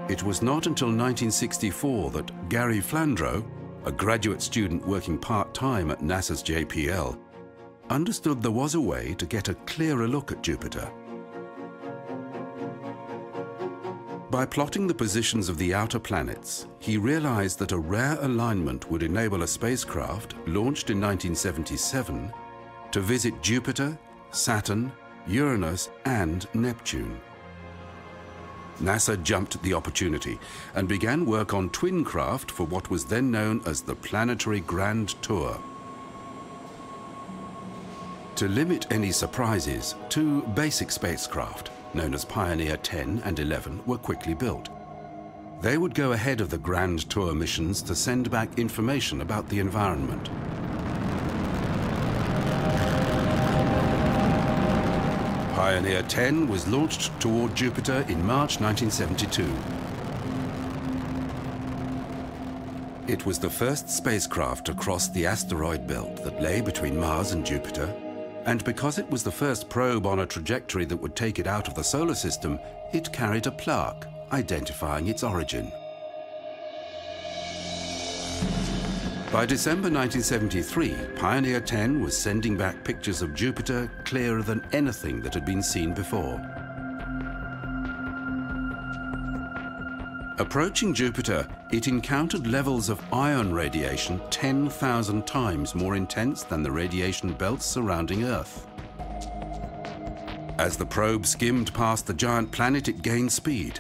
it was not until 1964 that Gary Flandreau, a graduate student working part-time at NASA's JPL, understood there was a way to get a clearer look at Jupiter. By plotting the positions of the outer planets, he realized that a rare alignment would enable a spacecraft, launched in 1977, to visit Jupiter, Saturn, Uranus, and Neptune. NASA jumped at the opportunity and began work on twin craft for what was then known as the Planetary Grand Tour. To limit any surprises, two basic spacecraft, known as Pioneer 10 and 11, were quickly built. They would go ahead of the Grand Tour missions to send back information about the environment. Pioneer 10 was launched toward Jupiter in March 1972. It was the first spacecraft to cross the asteroid belt that lay between Mars and Jupiter, and because it was the first probe on a trajectory that would take it out of the solar system, it carried a plaque identifying its origin. By December 1973, Pioneer 10 was sending back pictures of Jupiter clearer than anything that had been seen before. Approaching Jupiter, it encountered levels of ion radiation 10,000 times more intense than the radiation belts surrounding Earth. As the probe skimmed past the giant planet, it gained speed.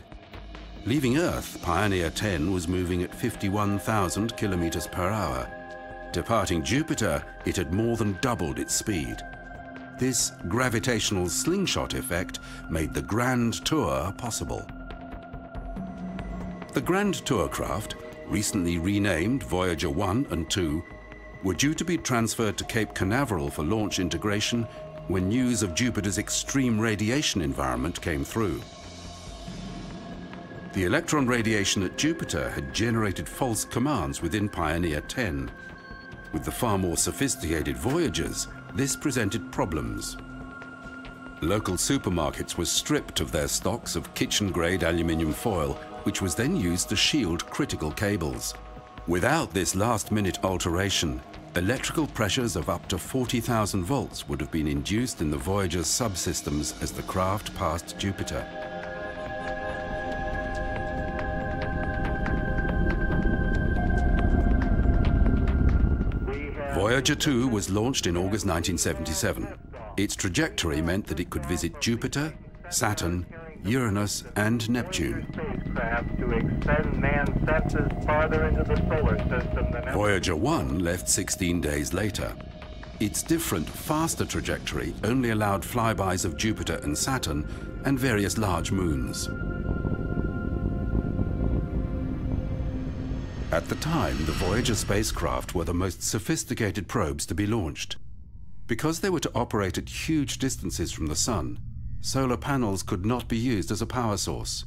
Leaving Earth, Pioneer 10 was moving at 51,000 kilometers per hour. Departing Jupiter, it had more than doubled its speed. This gravitational slingshot effect made the Grand Tour possible. The Grand Tour craft, recently renamed Voyager 1 and 2, were due to be transferred to Cape Canaveral for launch integration when news of Jupiter's extreme radiation environment came through. The electron radiation at Jupiter had generated false commands within Pioneer 10. With the far more sophisticated Voyagers, this presented problems. Local supermarkets were stripped of their stocks of kitchen-grade aluminium foil, which was then used to shield critical cables. Without this last-minute alteration, electrical pressures of up to 40,000 volts would have been induced in the Voyager's subsystems as the craft passed Jupiter. Voyager 2 was launched in August 1977. Its trajectory meant that it could visit Jupiter, Saturn, Uranus, and Neptune. Voyager 1 left 16 days later. Its different, faster trajectory only allowed flybys of Jupiter and Saturn and various large moons. At the time, the Voyager spacecraft were the most sophisticated probes to be launched. Because they were to operate at huge distances from the Sun, solar panels could not be used as a power source.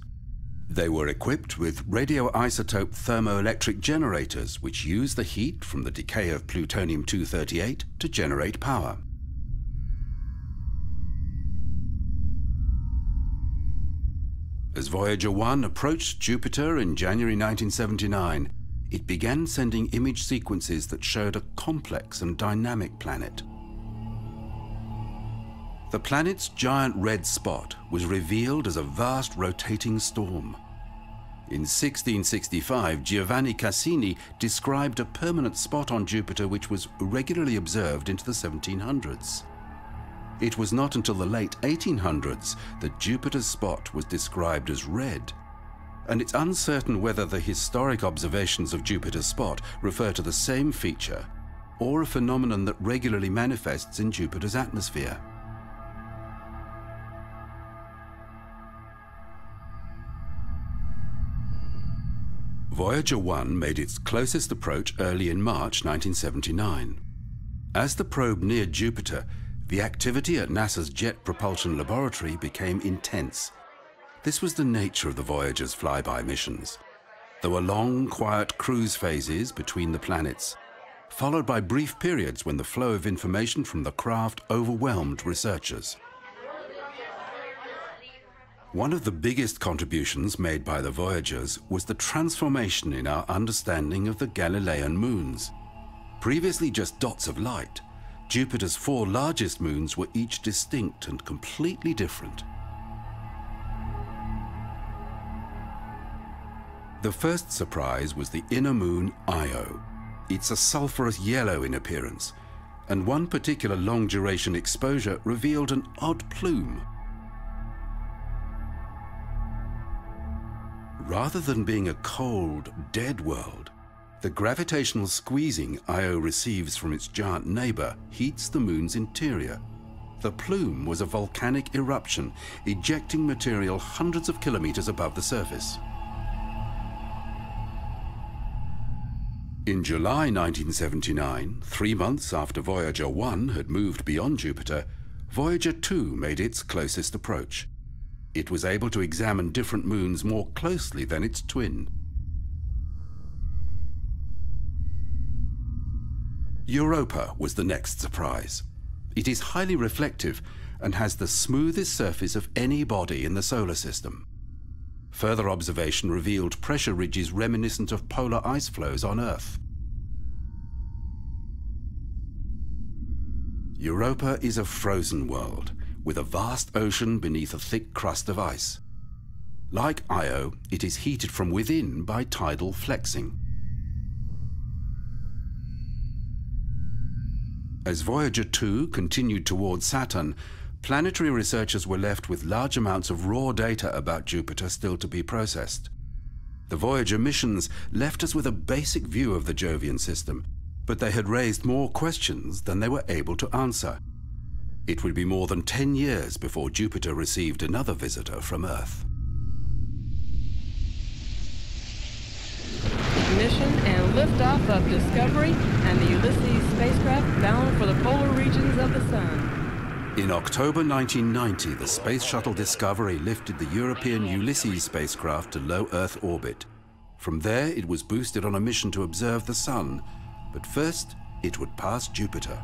They were equipped with radioisotope thermoelectric generators, which use the heat from the decay of plutonium-238 to generate power. As Voyager 1 approached Jupiter in January 1979, it began sending image sequences that showed a complex and dynamic planet. The planet's giant red spot was revealed as a vast rotating storm. In 1665, Giovanni Cassini described a permanent spot on Jupiter which was regularly observed into the 1700s. It was not until the late 1800s that Jupiter's spot was described as red, and it's uncertain whether the historic observations of Jupiter's spot refer to the same feature or a phenomenon that regularly manifests in Jupiter's atmosphere. Voyager 1 made its closest approach early in March 1979. As the probe neared Jupiter, the activity at NASA's Jet Propulsion Laboratory became intense. This was the nature of the Voyager's flyby missions. There were long, quiet cruise phases between the planets, followed by brief periods when the flow of information from the craft overwhelmed researchers. One of the biggest contributions made by the Voyagers was the transformation in our understanding of the Galilean moons. Previously just dots of light, Jupiter's 4 largest moons were each distinct and completely different. The first surprise was the inner moon Io. It's a sulphurous yellow in appearance, and one particular long-duration exposure revealed an odd plume. Rather than being a cold, dead world, the gravitational squeezing Io receives from its giant neighbor heats the moon's interior. The plume was a volcanic eruption, ejecting material hundreds of kilometers above the surface. In July 1979, 3 months after Voyager 1 had moved beyond Jupiter, Voyager 2 made its closest approach. It was able to examine different moons more closely than its twin. Europa was the next surprise. It is highly reflective and has the smoothest surface of any body in the solar system. Further observation revealed pressure ridges reminiscent of polar ice flows on Earth. Europa is a frozen world, with a vast ocean beneath a thick crust of ice. Like Io, it is heated from within by tidal flexing. As Voyager 2 continued toward Saturn, planetary researchers were left with large amounts of raw data about Jupiter still to be processed. The Voyager missions left us with a basic view of the Jovian system, but they had raised more questions than they were able to answer. It would be more than 10 years before Jupiter received another visitor from Earth. Ignition and liftoff of Discovery and the Ulysses spacecraft bound for the polar regions of the Sun. In October 1990, the Space Shuttle Discovery lifted the European Ulysses spacecraft to low Earth orbit. From there, it was boosted on a mission to observe the Sun, but first, it would pass Jupiter.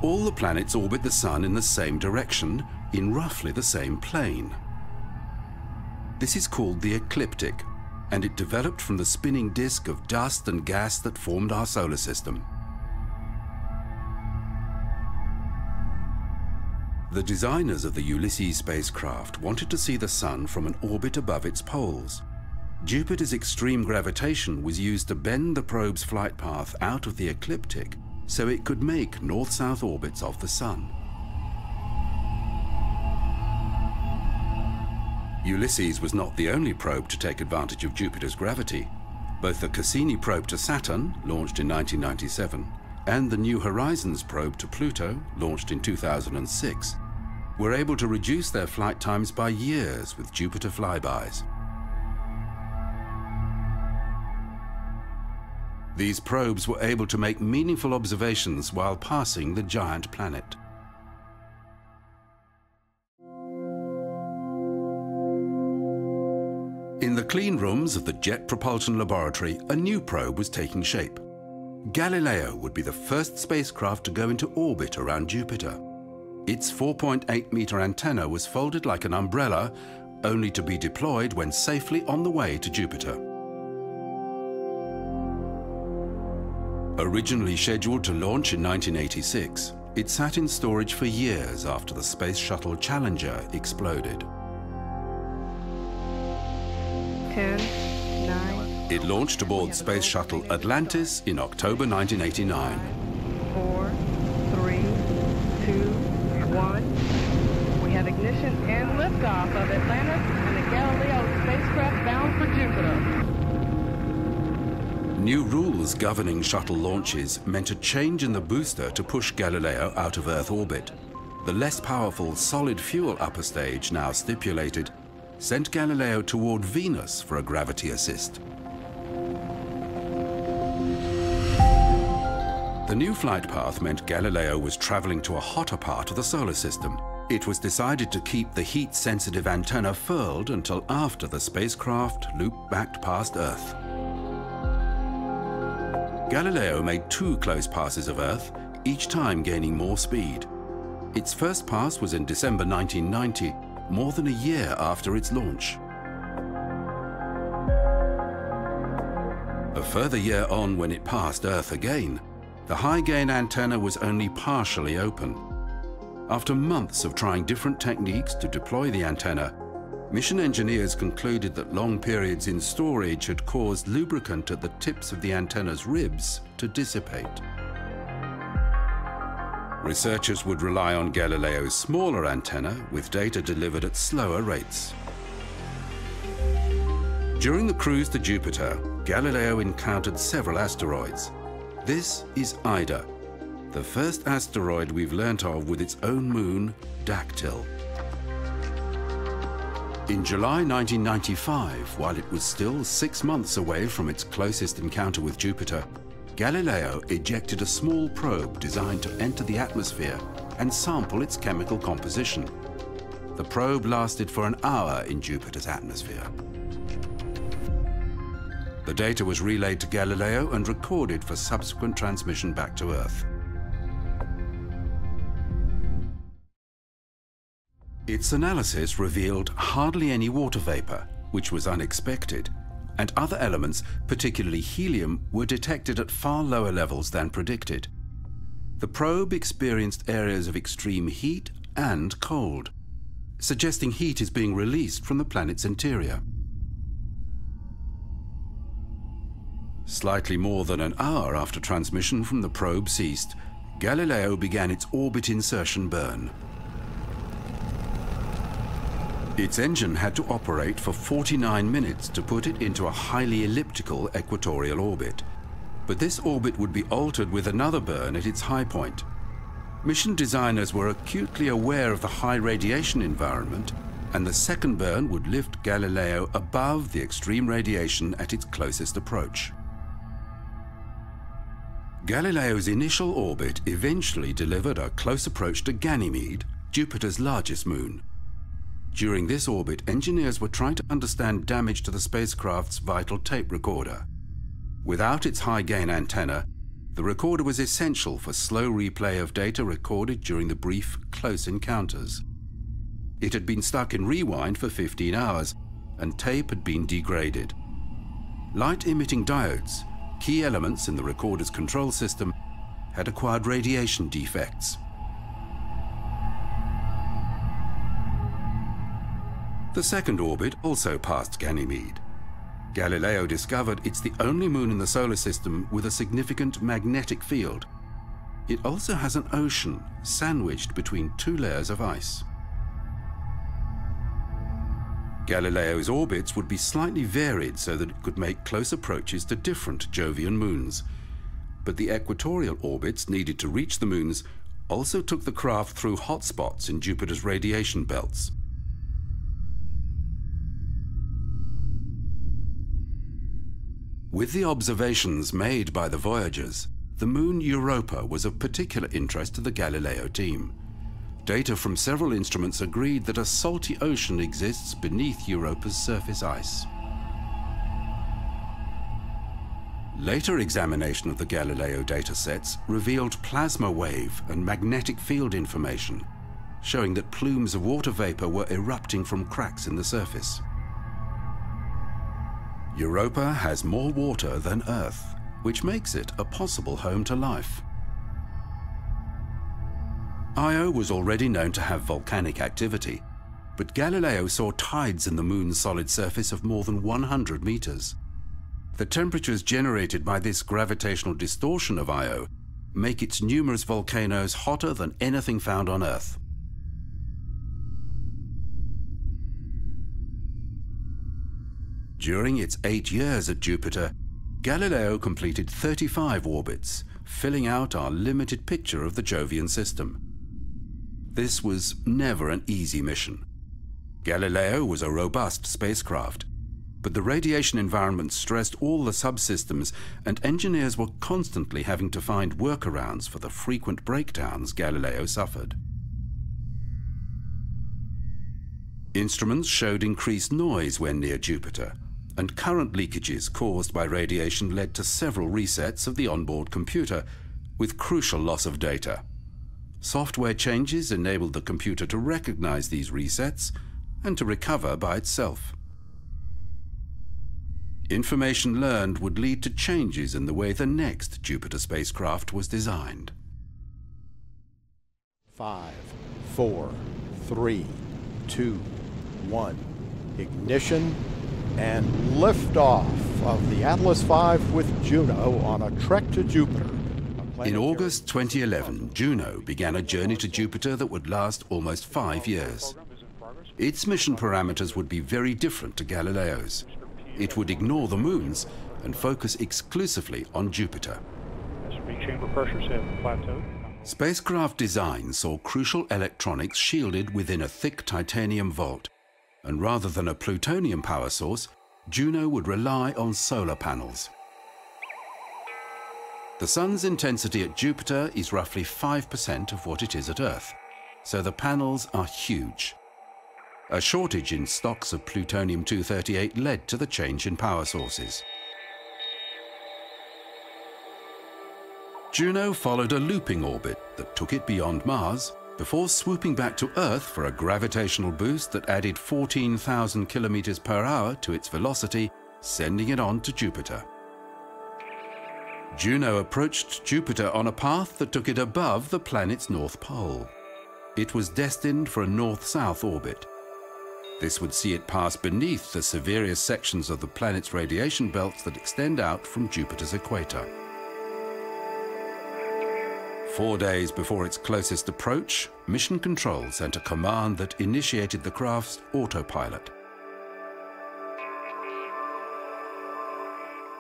All the planets orbit the Sun in the same direction, in roughly the same plane. This is called the ecliptic, and it developed from the spinning disk of dust and gas that formed our solar system. The designers of the Ulysses spacecraft wanted to see the Sun from an orbit above its poles. Jupiter's extreme gravitation was used to bend the probe's flight path out of the ecliptic so it could make north-south orbits of the Sun. Ulysses was not the only probe to take advantage of Jupiter's gravity. Both the Cassini probe to Saturn, launched in 1997, and the New Horizons probe to Pluto, launched in 2006, were able to reduce their flight times by years with Jupiter flybys. These probes were able to make meaningful observations while passing the giant planet. In the clean rooms of the Jet Propulsion Laboratory, a new probe was taking shape. Galileo would be the first spacecraft to go into orbit around Jupiter. Its 4.8-meter antenna was folded like an umbrella, only to be deployed when safely on the way to Jupiter. Originally scheduled to launch in 1986, it sat in storage for years after the Space Shuttle Challenger exploded. 10, 9... It launched aboard Space Shuttle Atlantis in October 1989. 4, 3, 2, 1. We have ignition and liftoff of Atlantis and the Galileo spacecraft bound for Jupiter. New rules governing shuttle launches meant a change in the booster to push Galileo out of Earth orbit. The less powerful solid fuel upper stage, now stipulated, sent Galileo toward Venus for a gravity assist. The new flight path meant Galileo was traveling to a hotter part of the solar system. It was decided to keep the heat-sensitive antenna furled until after the spacecraft looped back past Earth. Galileo made 2 close passes of Earth, each time gaining more speed. Its first pass was in December 1990, more than a year after its launch. A further year on, when it passed Earth again, the high-gain antenna was only partially open. After months of trying different techniques to deploy the antenna, mission engineers concluded that long periods in storage had caused lubricant at the tips of the antenna's ribs to dissipate. Researchers would rely on Galileo's smaller antenna, with data delivered at slower rates. During the cruise to Jupiter, Galileo encountered several asteroids. This is Ida, the first asteroid we've learnt of with its own moon, Dactyl. In July 1995, while it was still 6 months away from its closest encounter with Jupiter, Galileo ejected a small probe designed to enter the atmosphere and sample its chemical composition. The probe lasted for an hour in Jupiter's atmosphere. The data was relayed to Galileo and recorded for subsequent transmission back to Earth. Its analysis revealed hardly any water vapor, which was unexpected, and other elements, particularly helium, were detected at far lower levels than predicted. The probe experienced areas of extreme heat and cold, suggesting heat is being released from the planet's interior. Slightly more than an hour after transmission from the probe ceased, Galileo began its orbit insertion burn. Its engine had to operate for 49 minutes to put it into a highly elliptical equatorial orbit. But this orbit would be altered with another burn at its high point. Mission designers were acutely aware of the high radiation environment, and the second burn would lift Galileo above the extreme radiation at its closest approach. Galileo's initial orbit eventually delivered a close approach to Ganymede, Jupiter's largest moon. During this orbit, engineers were trying to understand damage to the spacecraft's vital tape recorder. Without its high-gain antenna, the recorder was essential for slow replay of data recorded during the brief, close encounters. It had been stuck in rewind for 15 hours, and tape had been degraded. Light-emitting diodes, key elements in the recorder's control system, had acquired radiation defects. The second orbit also passed Ganymede. Galileo discovered it's the only moon in the solar system with a significant magnetic field. It also has an ocean sandwiched between two layers of ice. Galileo's orbits would be slightly varied so that it could make close approaches to different Jovian moons. But the equatorial orbits needed to reach the moons also took the craft through hotspots in Jupiter's radiation belts. With the observations made by the voyagers, the moon Europa was of particular interest to the Galileo team. Data from several instruments agreed that a salty ocean exists beneath Europa's surface ice. Later examination of the Galileo datasets revealed plasma wave and magnetic field information, showing that plumes of water vapor were erupting from cracks in the surface. Europa has more water than Earth, which makes it a possible home to life. Io was already known to have volcanic activity, but Galileo saw tides in the moon's solid surface of more than 100 meters. The temperatures generated by this gravitational distortion of Io make its numerous volcanoes hotter than anything found on Earth. During its 8 years at Jupiter, Galileo completed 35 orbits, filling out our limited picture of the Jovian system. This was never an easy mission. Galileo was a robust spacecraft, but the radiation environment stressed all the subsystems, and engineers were constantly having to find workarounds for the frequent breakdowns Galileo suffered. Instruments showed increased noise when near Jupiter, and current leakages caused by radiation led to several resets of the onboard computer, with crucial loss of data. Software changes enabled the computer to recognize these resets and to recover by itself. Information learned would lead to changes in the way the next Jupiter spacecraft was designed. 5, 4, 3, 2, 1. Ignition and liftoff of the Atlas V with Juno on a trek to Jupiter. In August 2011, Juno began a journey to Jupiter that would last almost 5 years. Its mission parameters would be very different to Galileo's. It would ignore the moons and focus exclusively on Jupiter. Chamber pressures have plateaued. Spacecraft design saw crucial electronics shielded within a thick titanium vault, and rather than a plutonium power source, Juno would rely on solar panels. The sun's intensity at Jupiter is roughly 5% of what it is at Earth, so the panels are huge. A shortage in stocks of plutonium-238 led to the change in power sources. Juno followed a looping orbit that took it beyond Mars before swooping back to Earth for a gravitational boost that added 14,000 kilometers per hour to its velocity, sending it on to Jupiter. Juno approached Jupiter on a path that took it above the planet's north pole. It was destined for a north-south orbit. This would see it pass beneath the severest sections of the planet's radiation belts that extend out from Jupiter's equator. 4 days before its closest approach, Mission Control sent a command that initiated the craft's autopilot.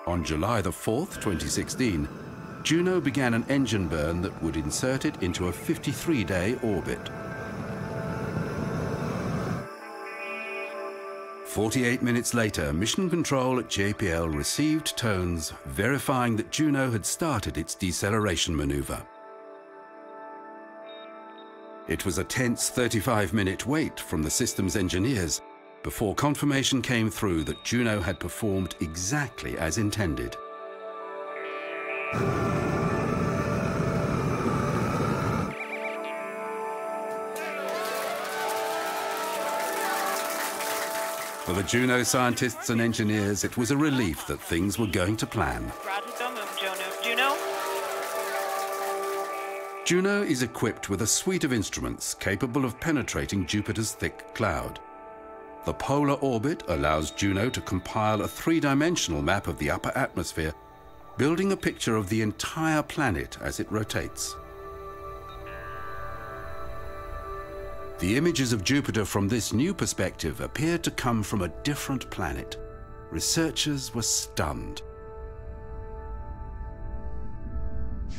On July the 4th, 2016, Juno began an engine burn that would insert it into a 53-day orbit. 48 minutes later, Mission Control at JPL received tones verifying that Juno had started its deceleration maneuver. It was a tense 35-minute wait from the system's engineers before confirmation came through that Juno had performed exactly as intended. For the Juno scientists and engineers, it was a relief that things were going to plan. Juno is equipped with a suite of instruments capable of penetrating Jupiter's thick cloud. The polar orbit allows Juno to compile a three-dimensional map of the upper atmosphere, building a picture of the entire planet as it rotates. The images of Jupiter from this new perspective appeared to come from a different planet. Researchers were stunned.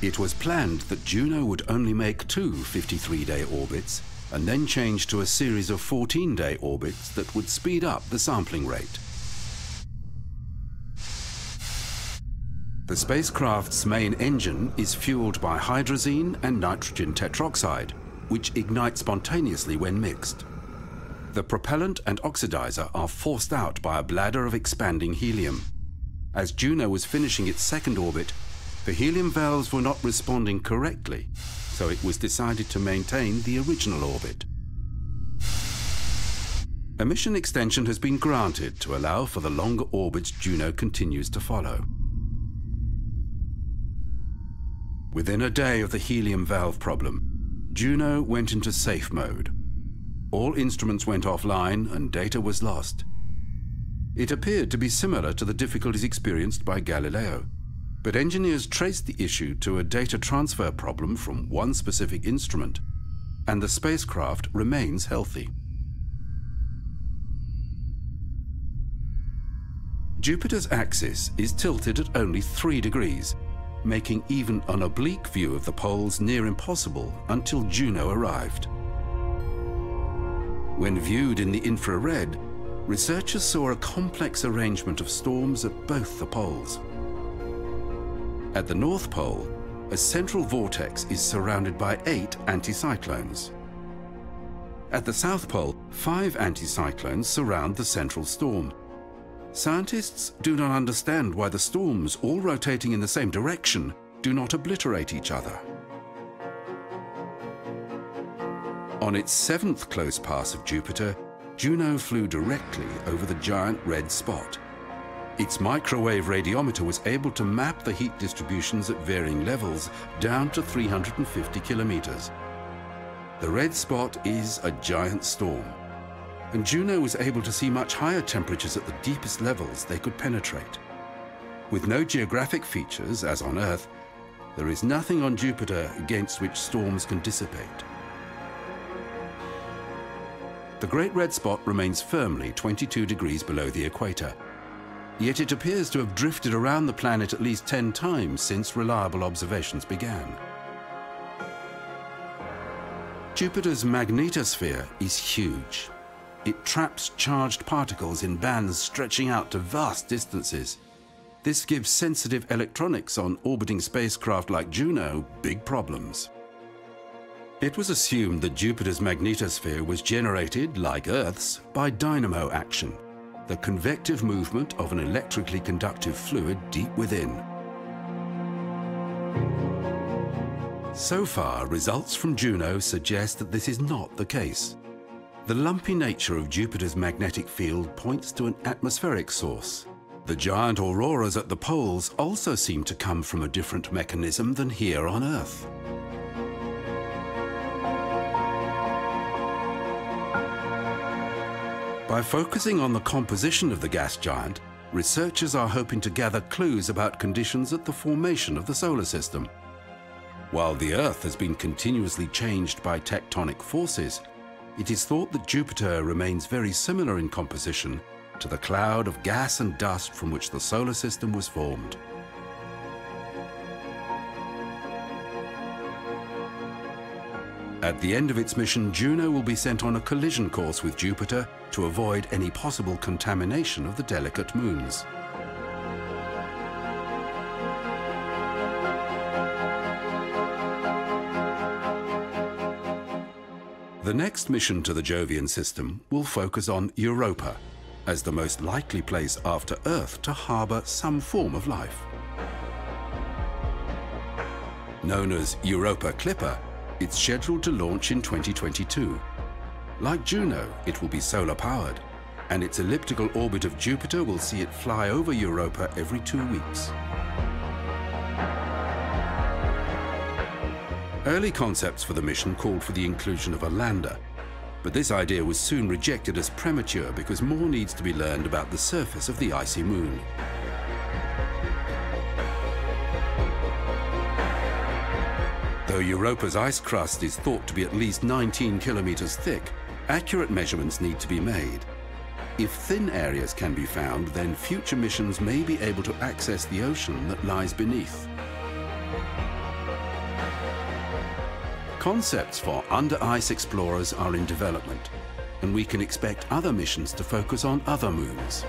It was planned that Juno would only make 2 53-day orbits and then change to a series of 14-day orbits that would speed up the sampling rate. The spacecraft's main engine is fueled by hydrazine and nitrogen tetroxide, which ignite spontaneously when mixed. The propellant and oxidizer are forced out by a bladder of expanding helium. As Juno was finishing its second orbit, the helium valves were not responding correctly, so it was decided to maintain the original orbit. A mission extension has been granted to allow for the longer orbits Juno continues to follow. Within a day of the helium valve problem, Juno went into safe mode. All instruments went offline and data was lost. It appeared to be similar to the difficulties experienced by Galileo, but engineers traced the issue to a data transfer problem from one specific instrument, and the spacecraft remains healthy. Jupiter's axis is tilted at only 3 degrees, making even an oblique view of the poles near impossible until Juno arrived. When viewed in the infrared, researchers saw a complex arrangement of storms at both the poles. At the North Pole, a central vortex is surrounded by 8 anticyclones. At the South Pole, 5 anticyclones surround the central storm. Scientists do not understand why the storms, all rotating in the same direction, do not obliterate each other. On its 7th close pass of Jupiter, Juno flew directly over the giant red spot. Its microwave radiometer was able to map the heat distributions at varying levels down to 350 kilometers. The red spot is a giant storm, and Juno was able to see much higher temperatures at the deepest levels they could penetrate. With no geographic features, as on Earth, there is nothing on Jupiter against which storms can dissipate. The Great Red Spot remains firmly 22 degrees below the equator, yet it appears to have drifted around the planet at least 10 times since reliable observations began. Jupiter's magnetosphere is huge. It traps charged particles in bands stretching out to vast distances. This gives sensitive electronics on orbiting spacecraft like Juno big problems. It was assumed that Jupiter's magnetosphere was generated, like Earth's, by dynamo action, the convective movement of an electrically conductive fluid deep within. So far, results from Juno suggest that this is not the case. The lumpy nature of Jupiter's magnetic field points to an atmospheric source. The giant auroras at the poles also seem to come from a different mechanism than here on Earth. By focusing on the composition of the gas giant, researchers are hoping to gather clues about conditions at the formation of the solar system. While the Earth has been continuously changed by tectonic forces, it is thought that Jupiter remains very similar in composition to the cloud of gas and dust from which the solar system was formed. At the end of its mission, Juno will be sent on a collision course with Jupiter to avoid any possible contamination of the delicate moons. The next mission to the Jovian system will focus on Europa, as the most likely place after Earth to harbour some form of life. Known as Europa Clipper, it's scheduled to launch in 2022. Like Juno, it will be solar-powered, and its elliptical orbit of Jupiter will see it fly over Europa every 2 weeks. Early concepts for the mission called for the inclusion of a lander, but this idea was soon rejected as premature because more needs to be learned about the surface of the icy moon. Though Europa's ice crust is thought to be at least 19 kilometers thick, accurate measurements need to be made. If thin areas can be found, then future missions may be able to access the ocean that lies beneath. Concepts for under-ice explorers are in development, and we can expect other missions to focus on other moons.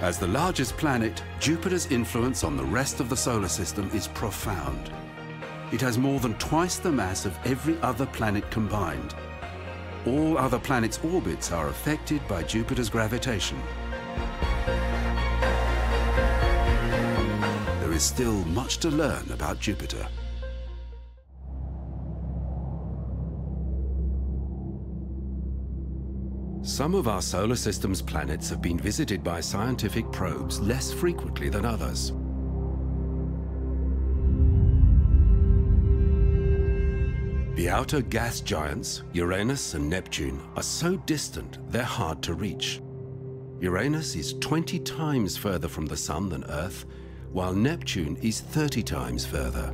As the largest planet, Jupiter's influence on the rest of the solar system is profound. It has more than twice the mass of every other planet combined. All other planets' orbits are affected by Jupiter's gravitation. There is still much to learn about Jupiter. Some of our solar system's planets have been visited by scientific probes less frequently than others. The outer gas giants, Uranus and Neptune, are so distant they're hard to reach. Uranus is 20 times further from the Sun than Earth, while Neptune is 30 times further.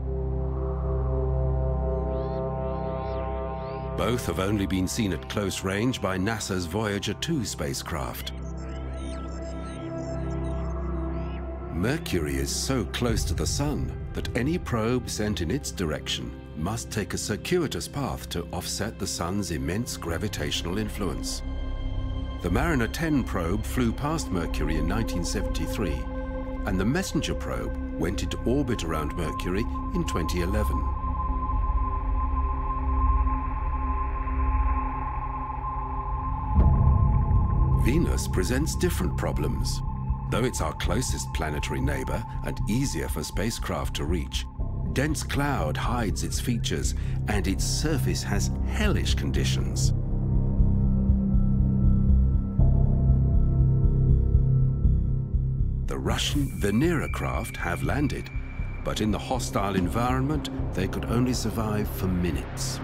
Both have only been seen at close range by NASA's Voyager 2 spacecraft. Mercury is so close to the Sun that any probe sent in its direction must take a circuitous path to offset the Sun's immense gravitational influence. The Mariner 10 probe flew past Mercury in 1973, and the Messenger probe went into orbit around Mercury in 2011. Venus presents different problems. Though it's our closest planetary neighbor and easier for spacecraft to reach, dense cloud hides its features and its surface has hellish conditions. The Russian Venera craft have landed, but in the hostile environment, they could only survive for minutes.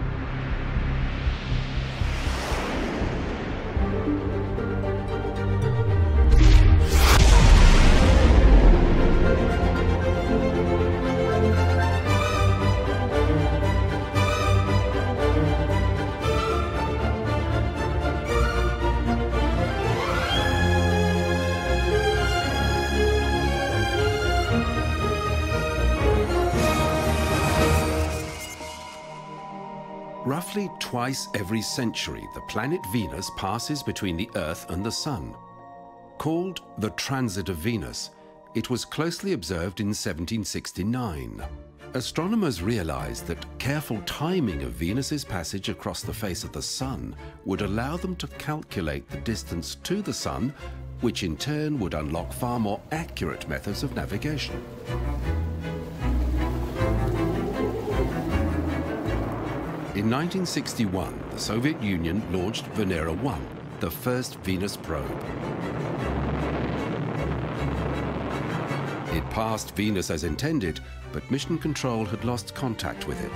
Roughly twice every century, the planet Venus passes between the Earth and the Sun. Called the Transit of Venus, it was closely observed in 1769. Astronomers realized that careful timing of Venus's passage across the face of the Sun would allow them to calculate the distance to the Sun, which in turn would unlock far more accurate methods of navigation. In 1961, the Soviet Union launched Venera 1, the first Venus probe. It passed Venus as intended, but Mission Control had lost contact with it.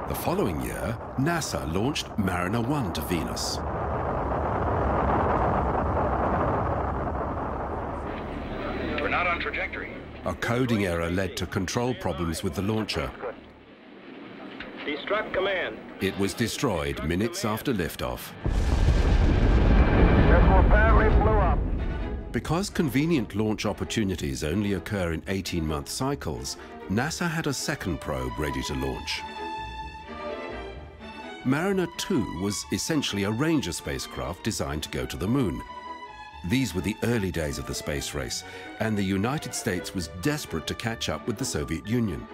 The following year, NASA launched Mariner 1 to Venus. We're not on trajectory. A coding error led to control problems with the launcher. Destruct command. It was destroyed minutes after liftoff. Therefore, battery blew up. Because convenient launch opportunities only occur in 18-month cycles, NASA had a second probe ready to launch. Mariner 2 was essentially a Ranger spacecraft designed to go to the moon. These were the early days of the space race, and the United States was desperate to catch up with the Soviet Union.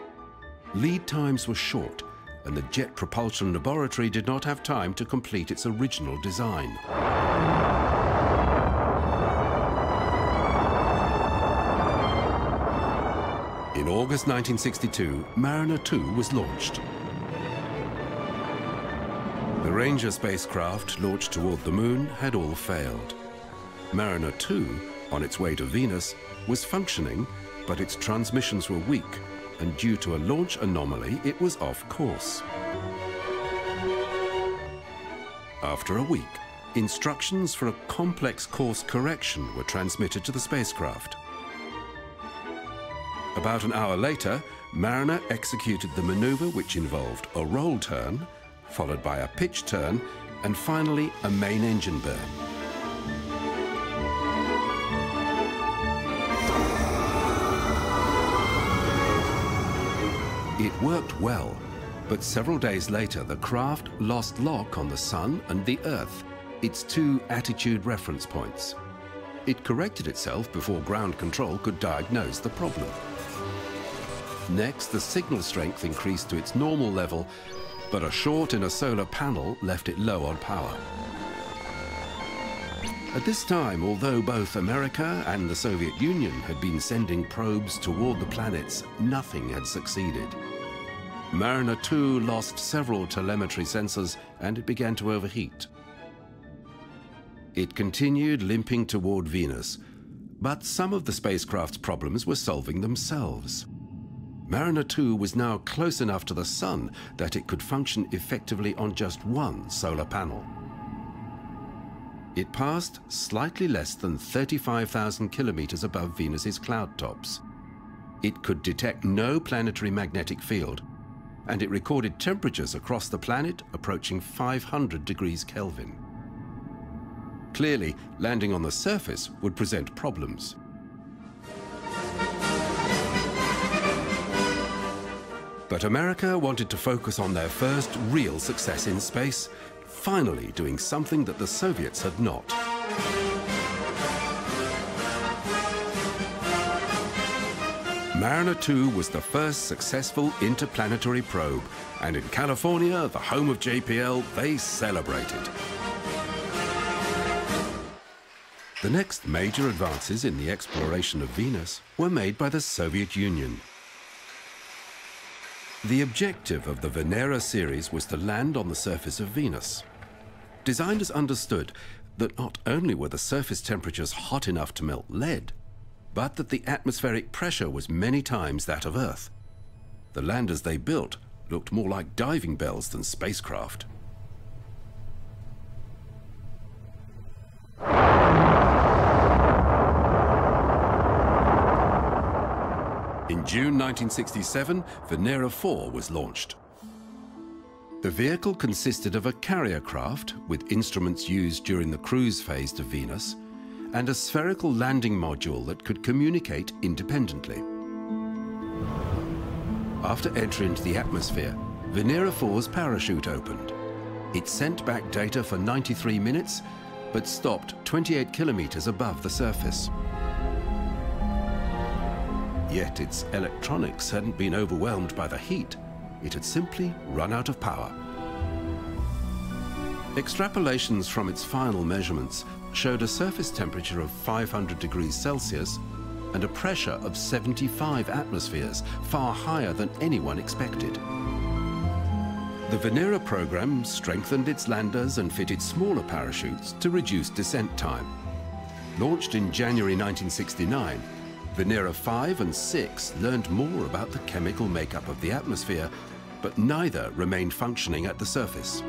Lead times were short, and the Jet Propulsion Laboratory did not have time to complete its original design. In August 1962, Mariner 2 was launched. The Ranger spacecraft launched toward the moon had all failed. Mariner 2, on its way to Venus, was functioning, but its transmissions were weak, and due to a launch anomaly, it was off course. After a week, instructions for a complex course correction were transmitted to the spacecraft. About an hour later, Mariner executed the maneuver, which involved a roll turn, followed by a pitch turn, and finally a main engine burn. It worked well, but several days later the craft lost lock on the Sun and the Earth, its two attitude reference points. It corrected itself before ground control could diagnose the problem. Next, the signal strength increased to its normal level, but a short in a solar panel left it low on power. At this time, although both America and the Soviet Union had been sending probes toward the planets, nothing had succeeded. Mariner 2 lost several telemetry sensors and it began to overheat. It continued limping toward Venus, but some of the spacecraft's problems were solving themselves. Mariner 2 was now close enough to the Sun that it could function effectively on just one solar panel. It passed slightly less than 35,000 kilometers above Venus's cloud tops. It could detect no planetary magnetic field, and it recorded temperatures across the planet approaching 500 degrees Kelvin. Clearly, landing on the surface would present problems. But America wanted to focus on their first real success in space, finally doing something that the Soviets had not. Mariner 2 was the first successful interplanetary probe, and in California, the home of JPL, they celebrated. The next major advances in the exploration of Venus were made by the Soviet Union. The objective of the Venera series was to land on the surface of Venus. Designers understood that not only were the surface temperatures hot enough to melt lead, but that the atmospheric pressure was many times that of Earth. The landers they built looked more like diving bells than spacecraft. In June 1967, Venera 4 was launched. The vehicle consisted of a carrier craft with instruments used during the cruise phase to Venus and a spherical landing module that could communicate independently. After entry into the atmosphere, Venera 4's parachute opened. It sent back data for 93 minutes, but stopped 28 kilometers above the surface. Yet its electronics hadn't been overwhelmed by the heat. It had simply run out of power. Extrapolations from its final measurements showed a surface temperature of 500 degrees Celsius and a pressure of 75 atmospheres, far higher than anyone expected. The Venera program strengthened its landers and fitted smaller parachutes to reduce descent time. Launched in January 1969, Venera 5 and 6 learned more about the chemical makeup of the atmosphere, but neither remained functioning at the surface.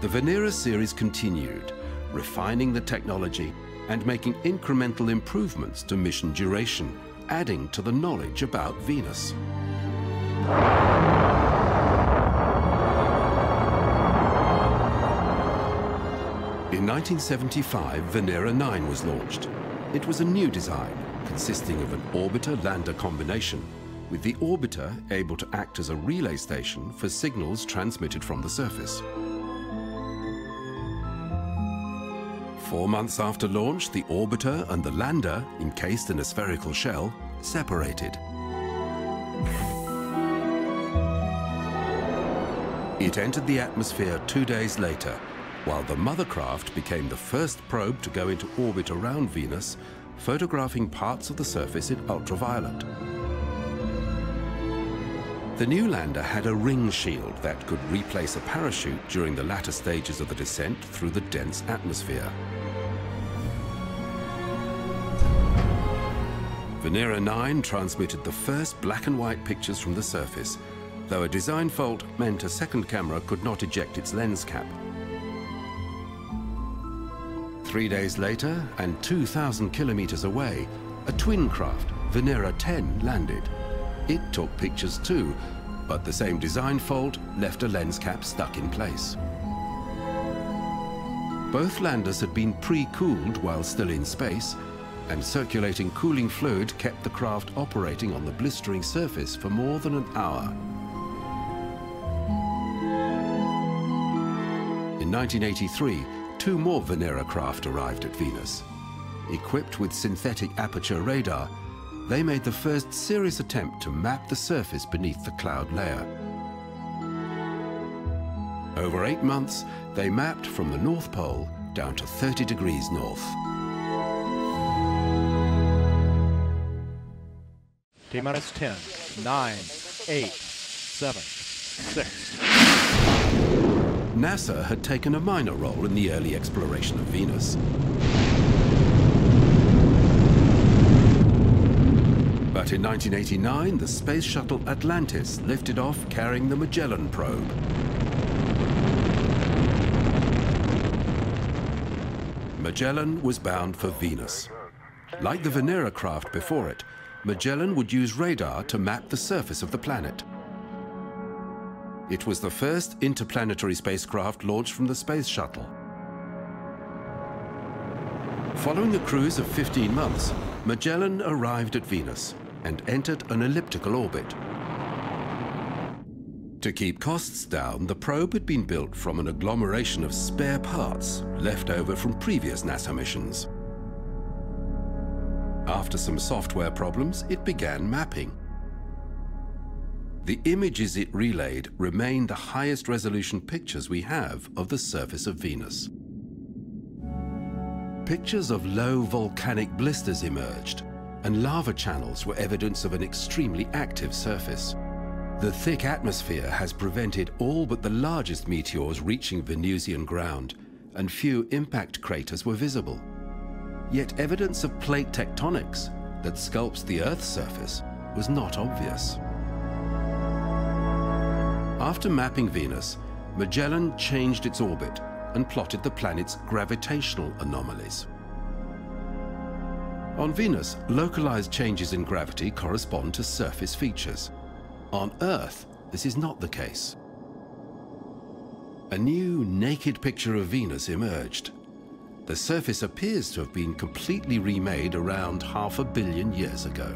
The Venera series continued, refining the technology and making incremental improvements to mission duration, adding to the knowledge about Venus. In 1975, Venera 9 was launched. It was a new design, consisting of an orbiter-lander combination, with the orbiter able to act as a relay station for signals transmitted from the surface. 4 months after launch, the orbiter and the lander, encased in a spherical shell, separated. It entered the atmosphere 2 days later, while the mothercraft became the first probe to go into orbit around Venus, photographing parts of the surface in ultraviolet. The new lander had a ring shield that could replace a parachute during the latter stages of the descent through the dense atmosphere. Venera 9 transmitted the first black and white pictures from the surface, though a design fault meant a second camera could not eject its lens cap. 3 days later, and 2,000 kilometers away, a twin craft, Venera 10, landed. It took pictures too, but the same design fault left a lens cap stuck in place. Both landers had been pre-cooled while still in space, and circulating cooling fluid kept the craft operating on the blistering surface for more than an hour. In 1983, 2 more Venera craft arrived at Venus. Equipped with synthetic aperture radar, they made the first serious attempt to map the surface beneath the cloud layer. Over 8 months, they mapped from the North Pole down to 30 degrees north. T-minus 10, 9, 8, 7, 6. NASA had taken a minor role in the early exploration of Venus. But in 1989, the space shuttle Atlantis lifted off carrying the Magellan probe. Magellan was bound for Venus. Like the Venera craft before it, Magellan would use radar to map the surface of the planet. It was the first interplanetary spacecraft launched from the space shuttle. Following a cruise of 15 months, Magellan arrived at Venus and entered an elliptical orbit. To keep costs down, the probe had been built from an agglomeration of spare parts left over from previous NASA missions. After some software problems, it began mapping. The images it relayed remain the highest resolution pictures we have of the surface of Venus. Pictures of low volcanic blisters emerged, and lava channels were evidence of an extremely active surface. The thick atmosphere has prevented all but the largest meteors reaching Venusian ground, and few impact craters were visible. Yet evidence of plate tectonics that sculpts the Earth's surface was not obvious. After mapping Venus, Magellan changed its orbit and plotted the planet's gravitational anomalies. On Venus, localized changes in gravity correspond to surface features. On Earth, this is not the case. A new naked picture of Venus emerged. The surface appears to have been completely remade around 500 million years ago.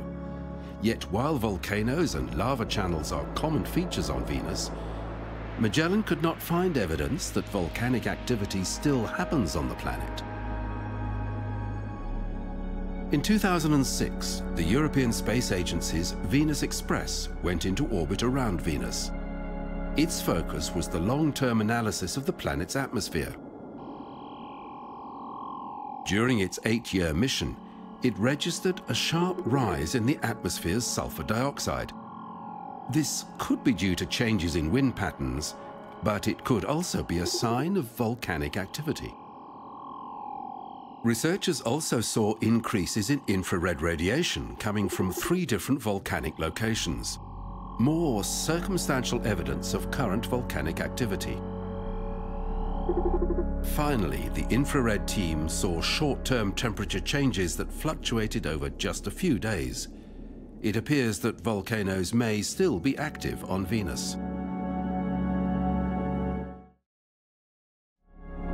Yet while volcanoes and lava channels are common features on Venus, Magellan could not find evidence that volcanic activity still happens on the planet. In 2006, the European Space Agency's Venus Express went into orbit around Venus. Its focus was the long-term analysis of the planet's atmosphere. During its 8-year mission, it registered a sharp rise in the atmosphere's sulfur dioxide. This could be due to changes in wind patterns, but it could also be a sign of volcanic activity. Researchers also saw increases in infrared radiation coming from 3 different volcanic locations, more circumstantial evidence of current volcanic activity. Finally, the infrared team saw short-term temperature changes that fluctuated over just a few days. It appears that volcanoes may still be active on Venus.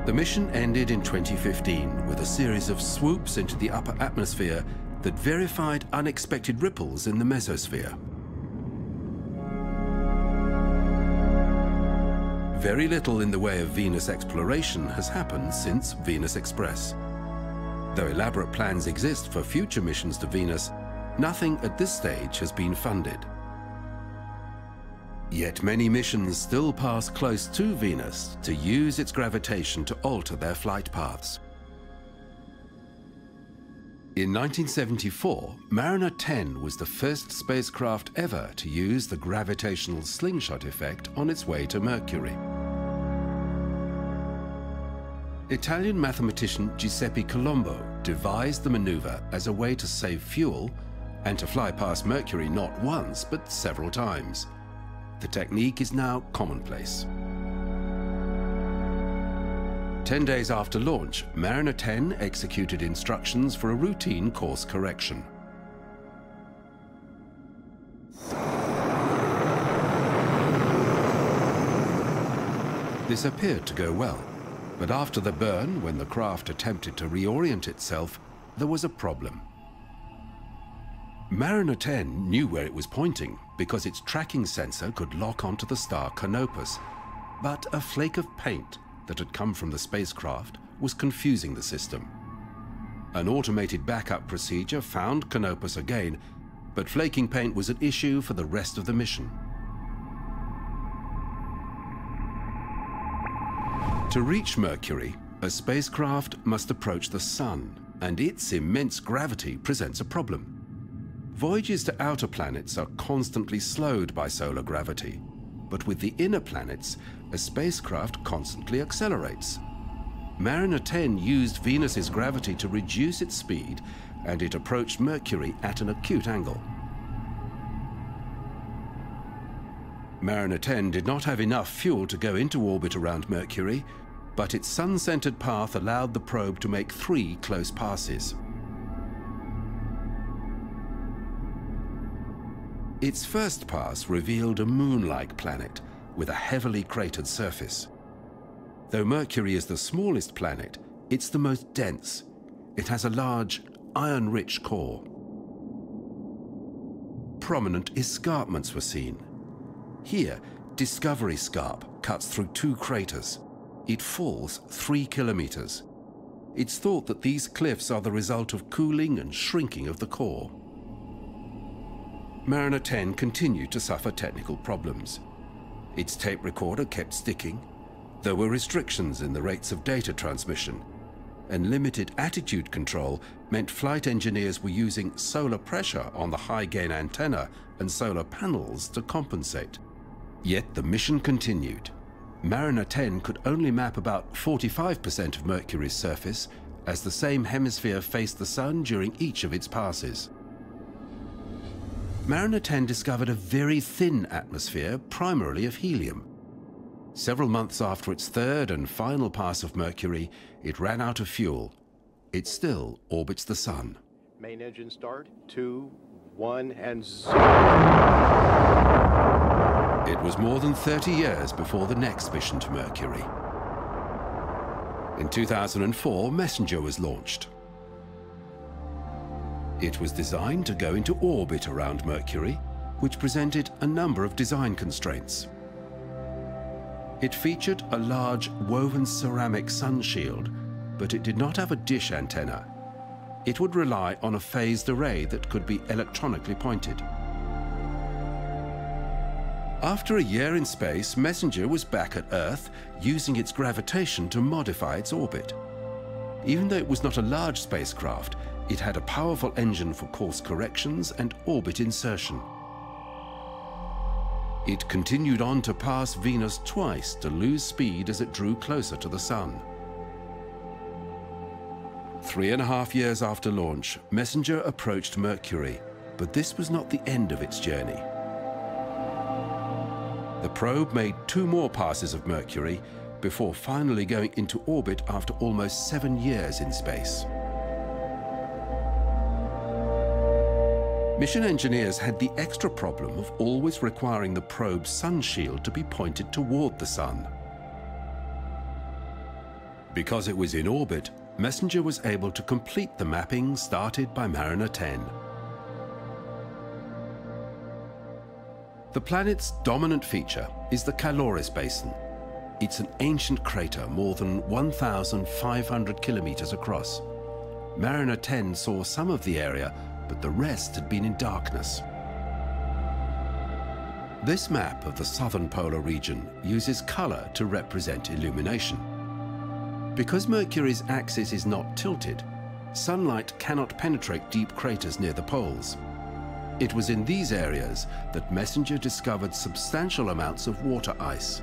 The mission ended in 2015 with a series of swoops into the upper atmosphere that verified unexpected ripples in the mesosphere. Very little in the way of Venus exploration has happened since Venus Express. Though elaborate plans exist for future missions to Venus, nothing at this stage has been funded. Yet many missions still pass close to Venus to use its gravitation to alter their flight paths. In 1974, Mariner 10 was the first spacecraft ever to use the gravitational slingshot effect on its way to Mercury. Italian mathematician Giuseppe Colombo devised the maneuver as a way to save fuel and to fly past Mercury not once but several times. The technique is now commonplace. 10 days after launch, Mariner 10 executed instructions for a routine course correction. This appeared to go well, but after the burn, when the craft attempted to reorient itself, there was a problem. Mariner 10 knew where it was pointing because its tracking sensor could lock onto the star Canopus, but a flake of paint that had come from the spacecraft was confusing the system. An automated backup procedure found Canopus again, but flaking paint was an issue for the rest of the mission. To reach Mercury, a spacecraft must approach the Sun, and its immense gravity presents a problem. Voyages to outer planets are constantly slowed by solar gravity, but with the inner planets, a spacecraft constantly accelerates. Mariner 10 used Venus's gravity to reduce its speed, and it approached Mercury at an acute angle. Mariner 10 did not have enough fuel to go into orbit around Mercury, but its sun-centered path allowed the probe to make 3 close passes. Its first pass revealed a moon-like planet with a heavily cratered surface. Though Mercury is the smallest planet, it's the most dense. It has a large, iron-rich core. Prominent escarpments were seen. Here, Discovery Scarp cuts through 2 craters. It falls 3 kilometers. It's thought that these cliffs are the result of cooling and shrinking of the core. Mariner 10 continued to suffer technical problems. Its tape recorder kept sticking. There were restrictions in the rates of data transmission, and limited attitude control meant flight engineers were using solar pressure on the high-gain antenna and solar panels to compensate. Yet the mission continued. Mariner 10 could only map about 45% of Mercury's surface, as the same hemisphere faced the Sun during each of its passes. Mariner 10 discovered a very thin atmosphere, primarily of helium. Several months after its third and final pass of Mercury, it ran out of fuel. It still orbits the Sun. Main engine start, 2, 1, and 0. It was more than 30 years before the next mission to Mercury. In 2004, Messenger was launched. It was designed to go into orbit around Mercury, which presented a number of design constraints. It featured a large woven ceramic sun shield, but it did not have a dish antenna. It would rely on a phased array that could be electronically pointed. After a year in space, Messenger was back at Earth, using its gravitation to modify its orbit. Even though it was not a large spacecraft, it had a powerful engine for course corrections and orbit insertion. It continued on to pass Venus twice to lose speed as it drew closer to the Sun. 3.5 years after launch, Messenger approached Mercury, but this was not the end of its journey. The probe made 2 more passes of Mercury, before finally going into orbit after almost 7 years in space. Mission engineers had the extra problem of always requiring the probe's sun shield to be pointed toward the sun. Because it was in orbit, Messenger was able to complete the mapping started by Mariner 10. The planet's dominant feature is the Caloris Basin. It's an ancient crater more than 1,500 kilometers across. Mariner 10 saw some of the area, but the rest had been in darkness. This map of the southern polar region uses color to represent illumination. Because Mercury's axis is not tilted, sunlight cannot penetrate deep craters near the poles. It was in these areas that Messenger discovered substantial amounts of water ice.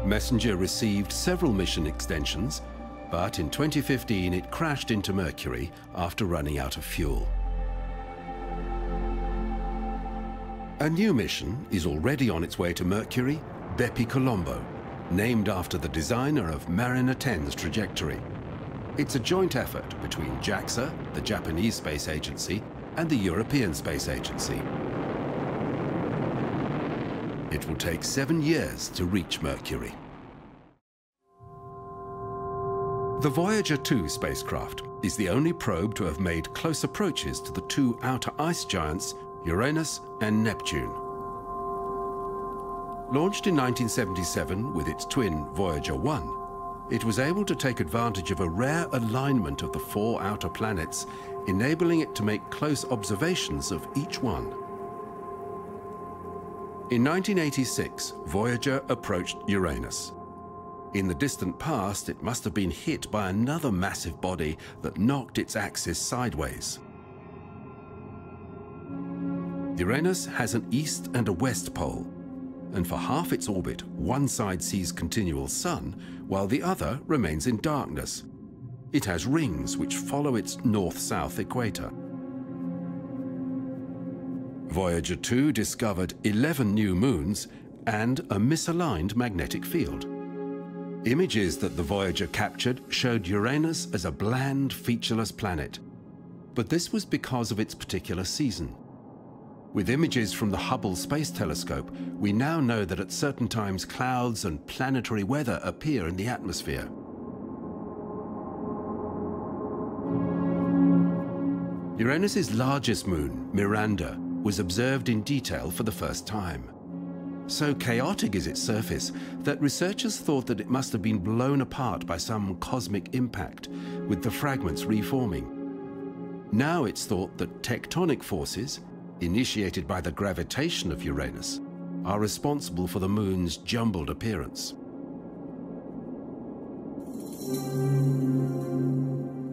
Messenger received several mission extensions, but in 2015 it crashed into Mercury after running out of fuel. A new mission is already on its way to Mercury, Bepi Colombo, named after the designer of Mariner 10's trajectory. It's a joint effort between JAXA, the Japanese Space Agency, and the European Space Agency. It will take 7 years to reach Mercury. The Voyager 2 spacecraft is the only probe to have made close approaches to the two outer ice giants, Uranus and Neptune. Launched in 1977 with its twin Voyager 1, it was able to take advantage of a rare alignment of the 4 outer planets, enabling it to make close observations of each one. In 1986, Voyager approached Uranus. In the distant past, it must have been hit by another massive body that knocked its axis sideways. Uranus has an east and a west pole, and for half its orbit, one side sees continual sun, while the other remains in darkness. It has rings which follow its north-south equator. Voyager 2 discovered 11 new moons and a misaligned magnetic field. Images that the Voyager captured showed Uranus as a bland, featureless planet. But this was because of its particular season. With images from the Hubble Space Telescope, we now know that at certain times clouds and planetary weather appear in the atmosphere. Uranus's largest moon, Miranda, was observed in detail for the first time. So chaotic is its surface that researchers thought that it must have been blown apart by some cosmic impact, with the fragments reforming. Now it's thought that tectonic forces, initiated by the gravitation of Uranus, are responsible for the moon's jumbled appearance.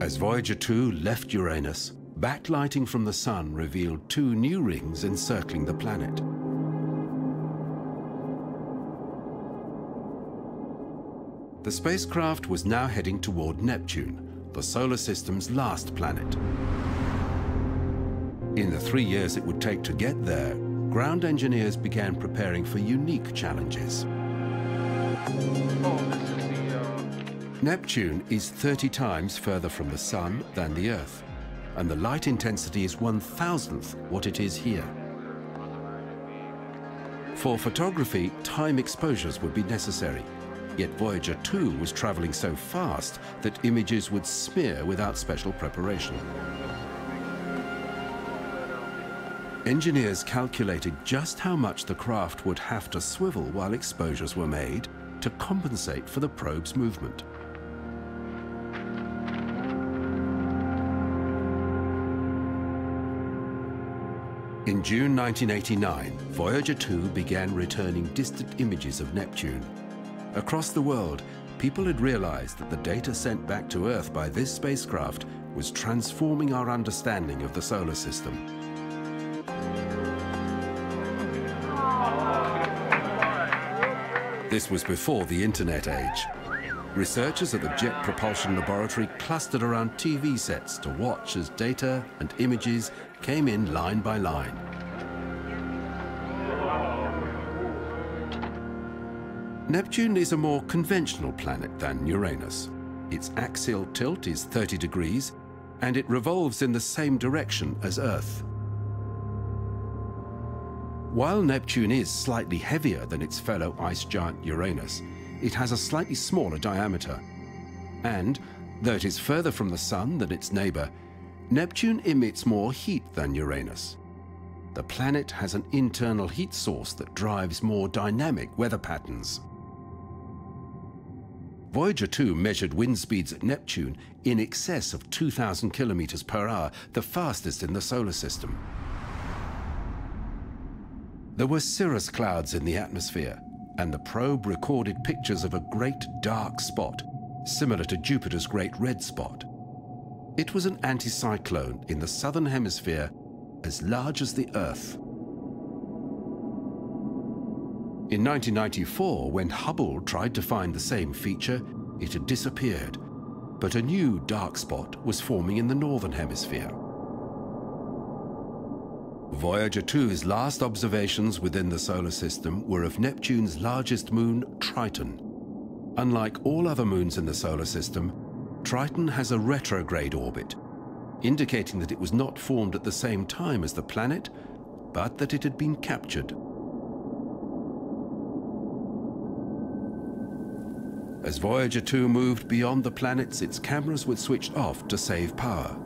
As Voyager 2 left Uranus, backlighting from the sun revealed 2 new rings encircling the planet. The spacecraft was now heading toward Neptune, the solar system's last planet. In the 3 years it would take to get there, ground engineers began preparing for unique challenges. Neptune is 30 times further from the Sun than the Earth, and the light intensity is 1,000th what it is here. For photography, time exposures would be necessary, yet Voyager 2 was traveling so fast that images would smear without special preparation. Engineers calculated just how much the craft would have to swivel while exposures were made to compensate for the probe's movement. In June 1989, Voyager 2 began returning distant images of Neptune. Across the world, people had realized that the data sent back to Earth by this spacecraft was transforming our understanding of the solar system. This was before the internet age. Researchers at the Jet Propulsion Laboratory clustered around TV sets to watch as data and images came in line by line. Neptune is a more conventional planet than Uranus. Its axial tilt is 30 degrees, and it revolves in the same direction as Earth. While Neptune is slightly heavier than its fellow ice giant Uranus, it has a slightly smaller diameter. And, though it is further from the Sun than its neighbour, Neptune emits more heat than Uranus. The planet has an internal heat source that drives more dynamic weather patterns. Voyager 2 measured wind speeds at Neptune in excess of 2,000 kilometers per hour, the fastest in the solar system. There were cirrus clouds in the atmosphere, and the probe recorded pictures of a great dark spot, similar to Jupiter's Great Red Spot. It was an anticyclone in the southern hemisphere as large as the Earth. In 1994, when Hubble tried to find the same feature, it had disappeared, but a new dark spot was forming in the northern hemisphere. Voyager 2's last observations within the solar system were of Neptune's largest moon, Triton. Unlike all other moons in the solar system, Triton has a retrograde orbit, indicating that it was not formed at the same time as the planet, but that it had been captured. As Voyager 2 moved beyond the planets, its cameras were switched off to save power.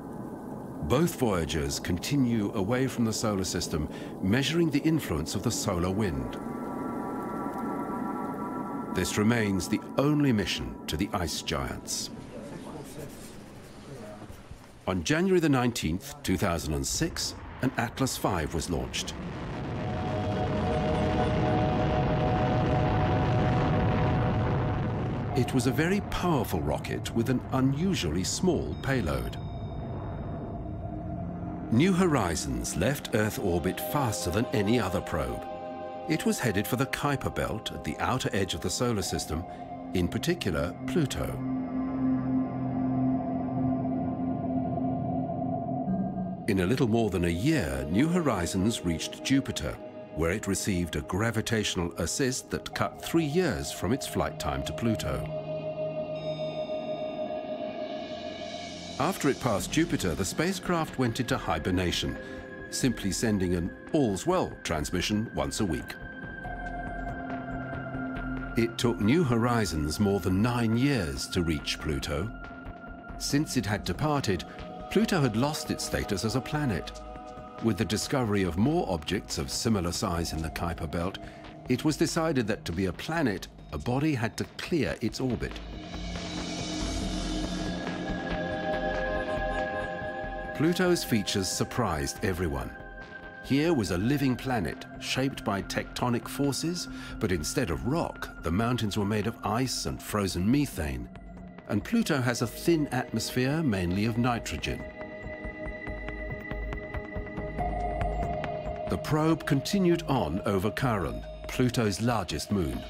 Both Voyagers continue away from the solar system, measuring the influence of the solar wind. This remains the only mission to the ice giants. On January the 19th, 2006, an Atlas V was launched. It was a very powerful rocket with an unusually small payload. New Horizons left Earth orbit faster than any other probe. It was headed for the Kuiper belt at the outer edge of the solar system, in particular Pluto. In a little more than a year, New Horizons reached Jupiter, where it received a gravitational assist that cut 3 years from its flight time to Pluto. After it passed Jupiter, the spacecraft went into hibernation, simply sending an all's well transmission once a week. It took New Horizons more than 9 years to reach Pluto. Since it had departed, Pluto had lost its status as a planet. With the discovery of more objects of similar size in the Kuiper belt, it was decided that to be a planet, a body had to clear its orbit. Pluto's features surprised everyone. Here was a living planet shaped by tectonic forces, but instead of rock, the mountains were made of ice and frozen methane. And Pluto has a thin atmosphere, mainly of nitrogen. The probe continued on over Charon, Pluto's largest moon.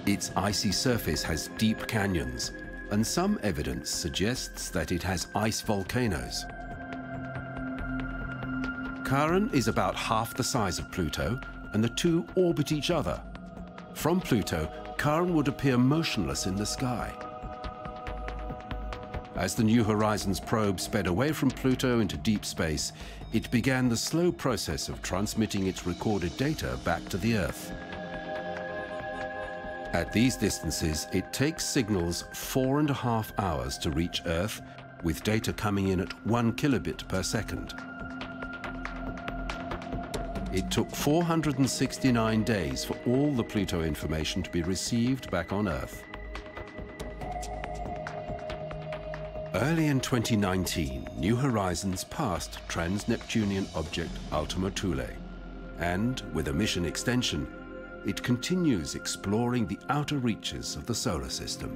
Its icy surface has deep canyons, and some evidence suggests that it has ice volcanoes. Charon is about half the size of Pluto, and the two orbit each other. From Pluto, Charon would appear motionless in the sky. As the New Horizons probe sped away from Pluto into deep space, it began the slow process of transmitting its recorded data back to the Earth. At these distances, it takes signals 4.5 hours to reach Earth, with data coming in at 1 kilobit per second. It took 469 days for all the Pluto information to be received back on Earth. Early in 2019, New Horizons passed trans-Neptunian object Ultima Thule, and with a mission extension, it continues exploring the outer reaches of the solar system.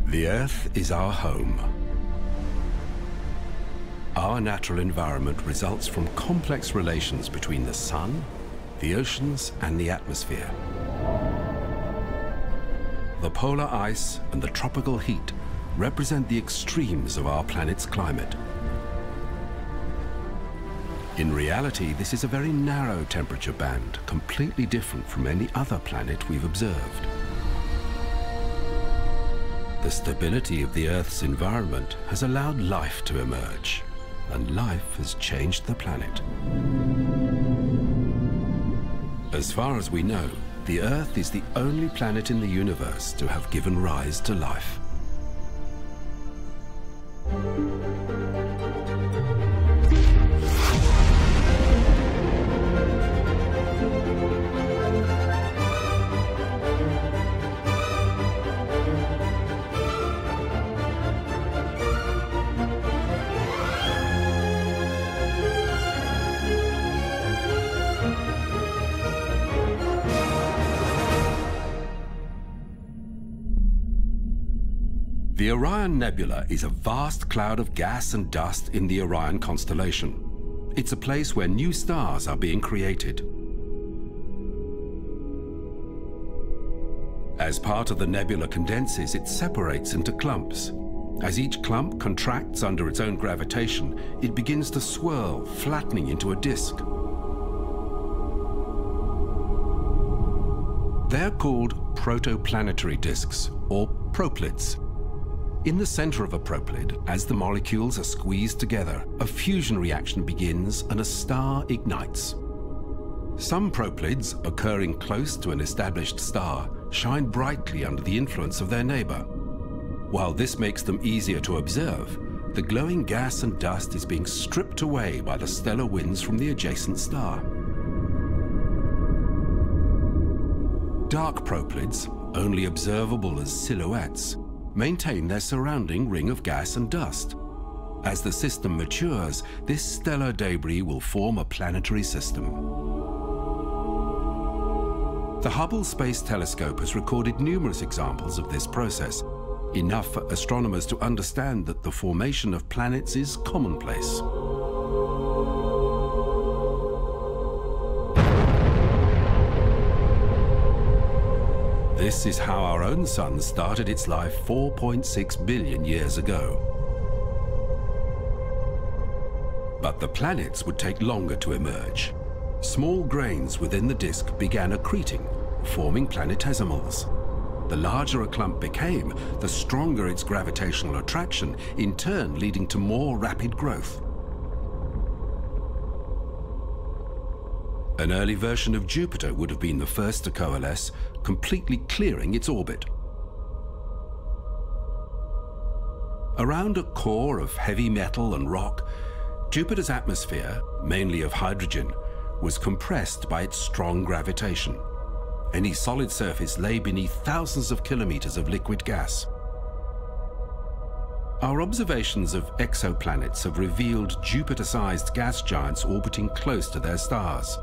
The Earth is our home. Our natural environment results from complex relations between the sun, the oceans, and the atmosphere. The polar ice and the tropical heat represent the extremes of our planet's climate. In reality, this is a very narrow temperature band, completely different from any other planet we've observed. The stability of the Earth's environment has allowed life to emerge, and life has changed the planet. As far as we know, the Earth is the only planet in the universe to have given rise to life. The Orion Nebula is a vast cloud of gas and dust in the Orion constellation. It's a place where new stars are being created. As part of the nebula condenses, it separates into clumps. As each clump contracts under its own gravitation, it begins to swirl, flattening into a disk. They're called protoplanetary disks, or proplyds. In the center of a proplyd, as the molecules are squeezed together, a fusion reaction begins and a star ignites. Some proplyds, occurring close to an established star, shine brightly under the influence of their neighbor. While this makes them easier to observe, the glowing gas and dust is being stripped away by the stellar winds from the adjacent star. Dark proplyds, only observable as silhouettes, maintain their surrounding ring of gas and dust. As the system matures, this stellar debris will form a planetary system. The Hubble Space Telescope has recorded numerous examples of this process, enough for astronomers to understand that the formation of planets is commonplace. This is how our own sun started its life 4.6 billion years ago. But the planets would take longer to emerge. Small grains within the disk began accreting, forming planetesimals. The larger a clump became, the stronger its gravitational attraction, in turn leading to more rapid growth. An early version of Jupiter would have been the first to coalesce, completely clearing its orbit. Around a core of heavy metal and rock, Jupiter's atmosphere, mainly of hydrogen, was compressed by its strong gravitation. Any solid surface lay beneath thousands of kilometers of liquid gas. Our observations of exoplanets have revealed Jupiter-sized gas giants orbiting close to their stars.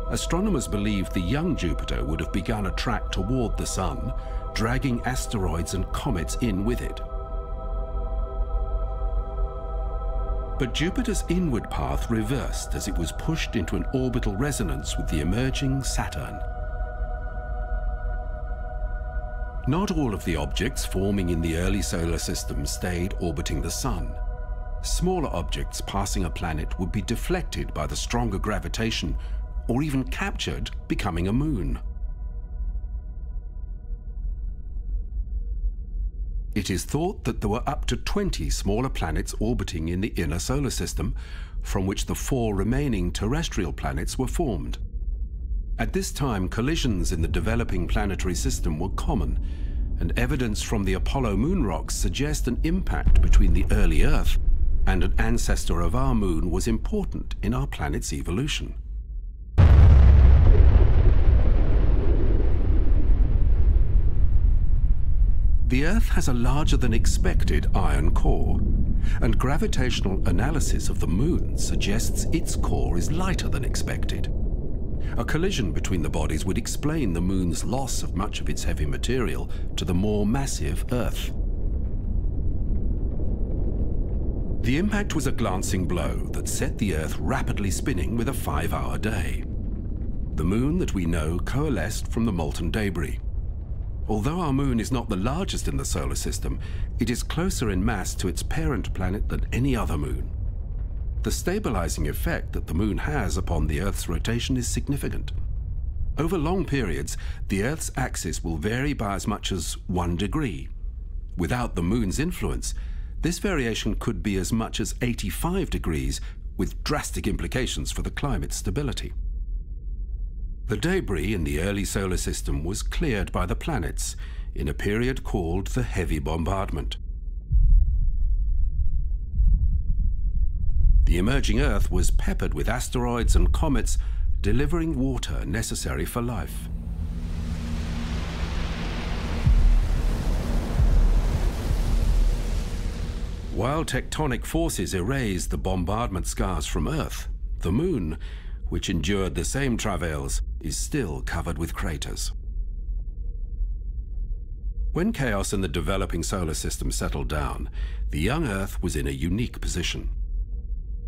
Astronomers believe the young Jupiter would have begun a track toward the Sun, dragging asteroids and comets in with it. But Jupiter's inward path reversed as it was pushed into an orbital resonance with the emerging Saturn. Not all of the objects forming in the early solar system stayed orbiting the Sun. Smaller objects passing a planet would be deflected by the stronger gravitation, or even captured, becoming a moon. It is thought that there were up to 20 smaller planets orbiting in the inner solar system, from which the 4 remaining terrestrial planets were formed. At this time, collisions in the developing planetary system were common, and evidence from the Apollo moon rocks suggest an impact between the early Earth and an ancestor of our moon was important in our planet's evolution. The Earth has a larger than expected iron core, and gravitational analysis of the moon suggests its core is lighter than expected. A collision between the bodies would explain the moon's loss of much of its heavy material to the more massive Earth. The impact was a glancing blow that set the Earth rapidly spinning with a 5-hour day. The moon that we know coalesced from the molten debris. Although our moon is not the largest in the solar system, it is closer in mass to its parent planet than any other moon. The stabilizing effect that the Moon has upon the Earth's rotation is significant. Over long periods, the Earth's axis will vary by as much as 1 degree. Without the Moon's influence, this variation could be as much as 85 degrees, with drastic implications for the climate stability. The debris in the early solar system was cleared by the planets in a period called the Heavy Bombardment. The emerging Earth was peppered with asteroids and comets, delivering water necessary for life. While tectonic forces erased the bombardment scars from Earth, the Moon, which endured the same travails, is still covered with craters. When chaos in the developing solar system settled down, the young Earth was in a unique position.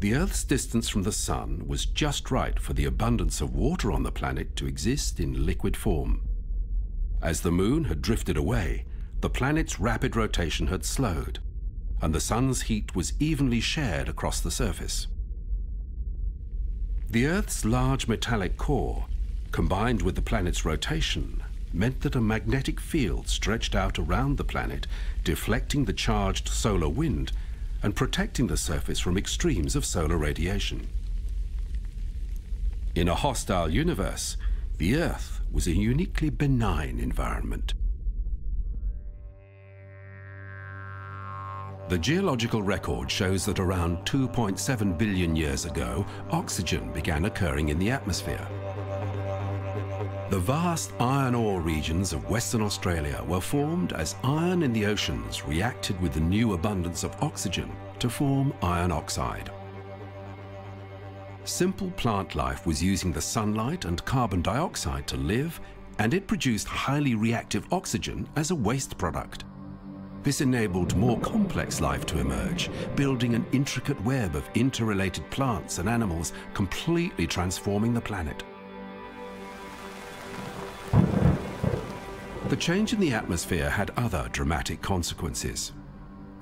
The Earth's distance from the Sun was just right for the abundance of water on the planet to exist in liquid form. As the Moon had drifted away, the planet's rapid rotation had slowed, and the Sun's heat was evenly shared across the surface. The Earth's large metallic core, combined with the planet's rotation, meant that a magnetic field stretched out around the planet, deflecting the charged solar wind and protecting the surface from extremes of solar radiation. In a hostile universe, the Earth was a uniquely benign environment. The geological record shows that around 2.7 billion years ago, oxygen began occurring in the atmosphere. The vast iron ore regions of Western Australia were formed as iron in the oceans reacted with the new abundance of oxygen to form iron oxide. Simple plant life was using the sunlight and carbon dioxide to live, and it produced highly reactive oxygen as a waste product. This enabled more complex life to emerge, building an intricate web of interrelated plants and animals, completely transforming the planet. The change in the atmosphere had other dramatic consequences.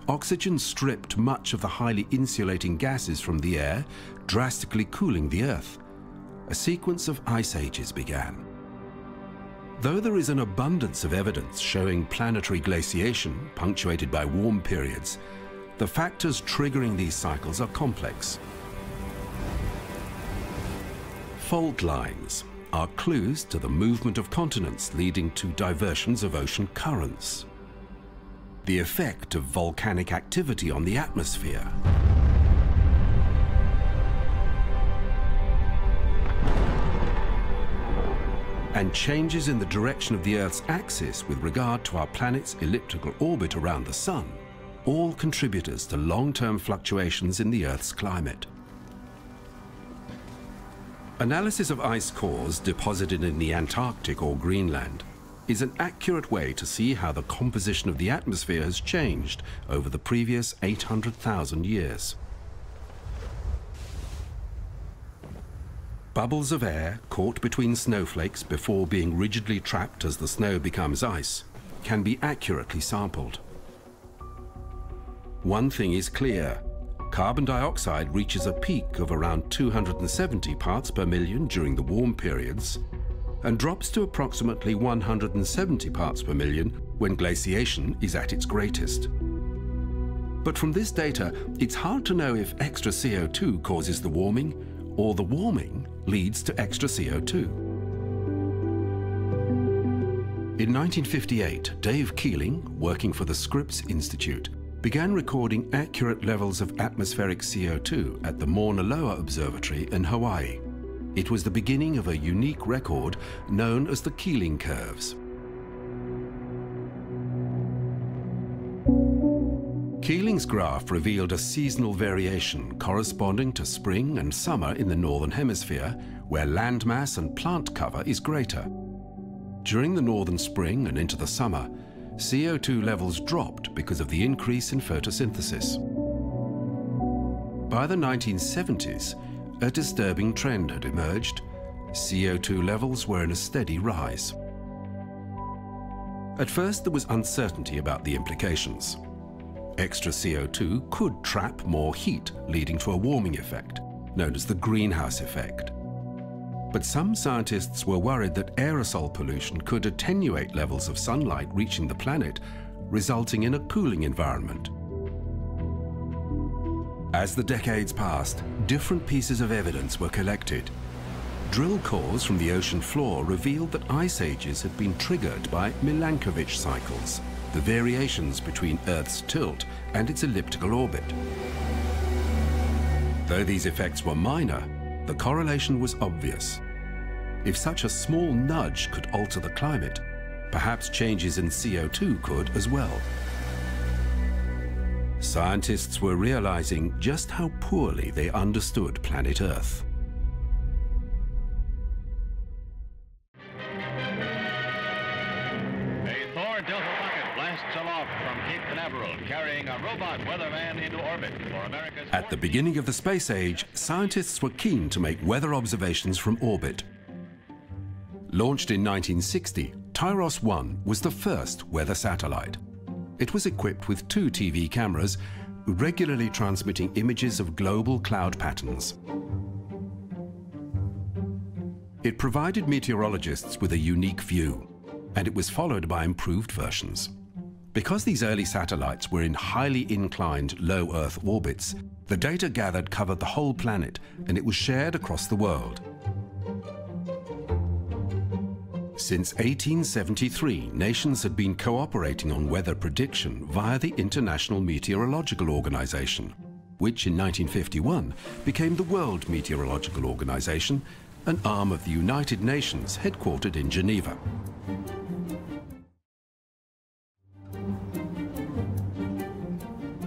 Oxygen stripped much of the highly insulating gases from the air, drastically cooling the Earth. A sequence of ice ages began. Though there is an abundance of evidence showing planetary glaciation punctuated by warm periods, the factors triggering these cycles are complex. Fault lines are clues to the movement of continents, leading to diversions of ocean currents. The effect of volcanic activity on the atmosphere. And changes in the direction of the Earth's axis with regard to our planet's elliptical orbit around the Sun, all contributors to long-term fluctuations in the Earth's climate. Analysis of ice cores deposited in the Antarctic or Greenland is an accurate way to see how the composition of the atmosphere has changed over the previous 800,000 years. Bubbles of air caught between snowflakes before being rigidly trapped as the snow becomes ice can be accurately sampled. One thing is clear. Carbon dioxide reaches a peak of around 270 parts per million during the warm periods and drops to approximately 170 parts per million when glaciation is at its greatest. But from this data, it's hard to know if extra CO2 causes the warming or the warming leads to extra CO2. In 1958, Dave Keeling, working for the Scripps Institute, began recording accurate levels of atmospheric CO2 at the Mauna Loa Observatory in Hawaii. It was the beginning of a unique record known as the Keeling curves. Keeling's graph revealed a seasonal variation corresponding to spring and summer in the Northern Hemisphere, where landmass and plant cover is greater. During the northern spring and into the summer, CO2 levels dropped because of the increase in photosynthesis. By the 1970s, a disturbing trend had emerged. CO2 levels were in a steady rise. At first, there was uncertainty about the implications. extra CO2 could trap more heat, leading to a warming effect, known as the greenhouse effect. But some scientists were worried that aerosol pollution could attenuate levels of sunlight reaching the planet, resulting in a cooling environment. As the decades passed, different pieces of evidence were collected. Drill cores from the ocean floor revealed that ice ages had been triggered by Milankovitch cycles, the variations between Earth's tilt and its elliptical orbit. Though these effects were minor, the correlation was obvious. If such a small nudge could alter the climate, perhaps changes in CO2 could as well. Scientists were realizing just how poorly they understood planet Earth. A Thor Delta rocket blasts aloft from Cape Canaveral, carrying a robot weatherman into orbit for America's... At the beginning of the space age, scientists were keen to make weather observations from orbit. Launched in 1960, Tyros-1 was the first weather satellite. It was equipped with 2 TV cameras, regularly transmitting images of global cloud patterns. It provided meteorologists with a unique view, and it was followed by improved versions. Because these early satellites were in highly inclined low Earth orbits, the data gathered covered the whole planet, and it was shared across the world. Since 1873, nations had been cooperating on weather prediction via the International Meteorological Organization, which in 1951 became the World Meteorological Organization, an arm of the United Nations headquartered in Geneva.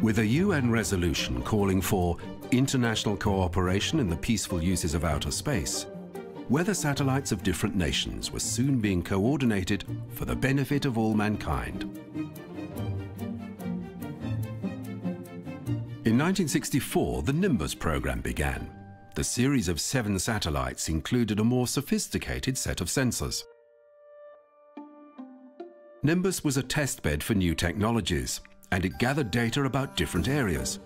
With a UN resolution calling for international cooperation in the peaceful uses of outer space, weather satellites of different nations were soon being coordinated for the benefit of all mankind. In 1964, the Nimbus program began. The series of 7 satellites included a more sophisticated set of sensors. Nimbus was a testbed for new technologies, and it gathered data about different areas.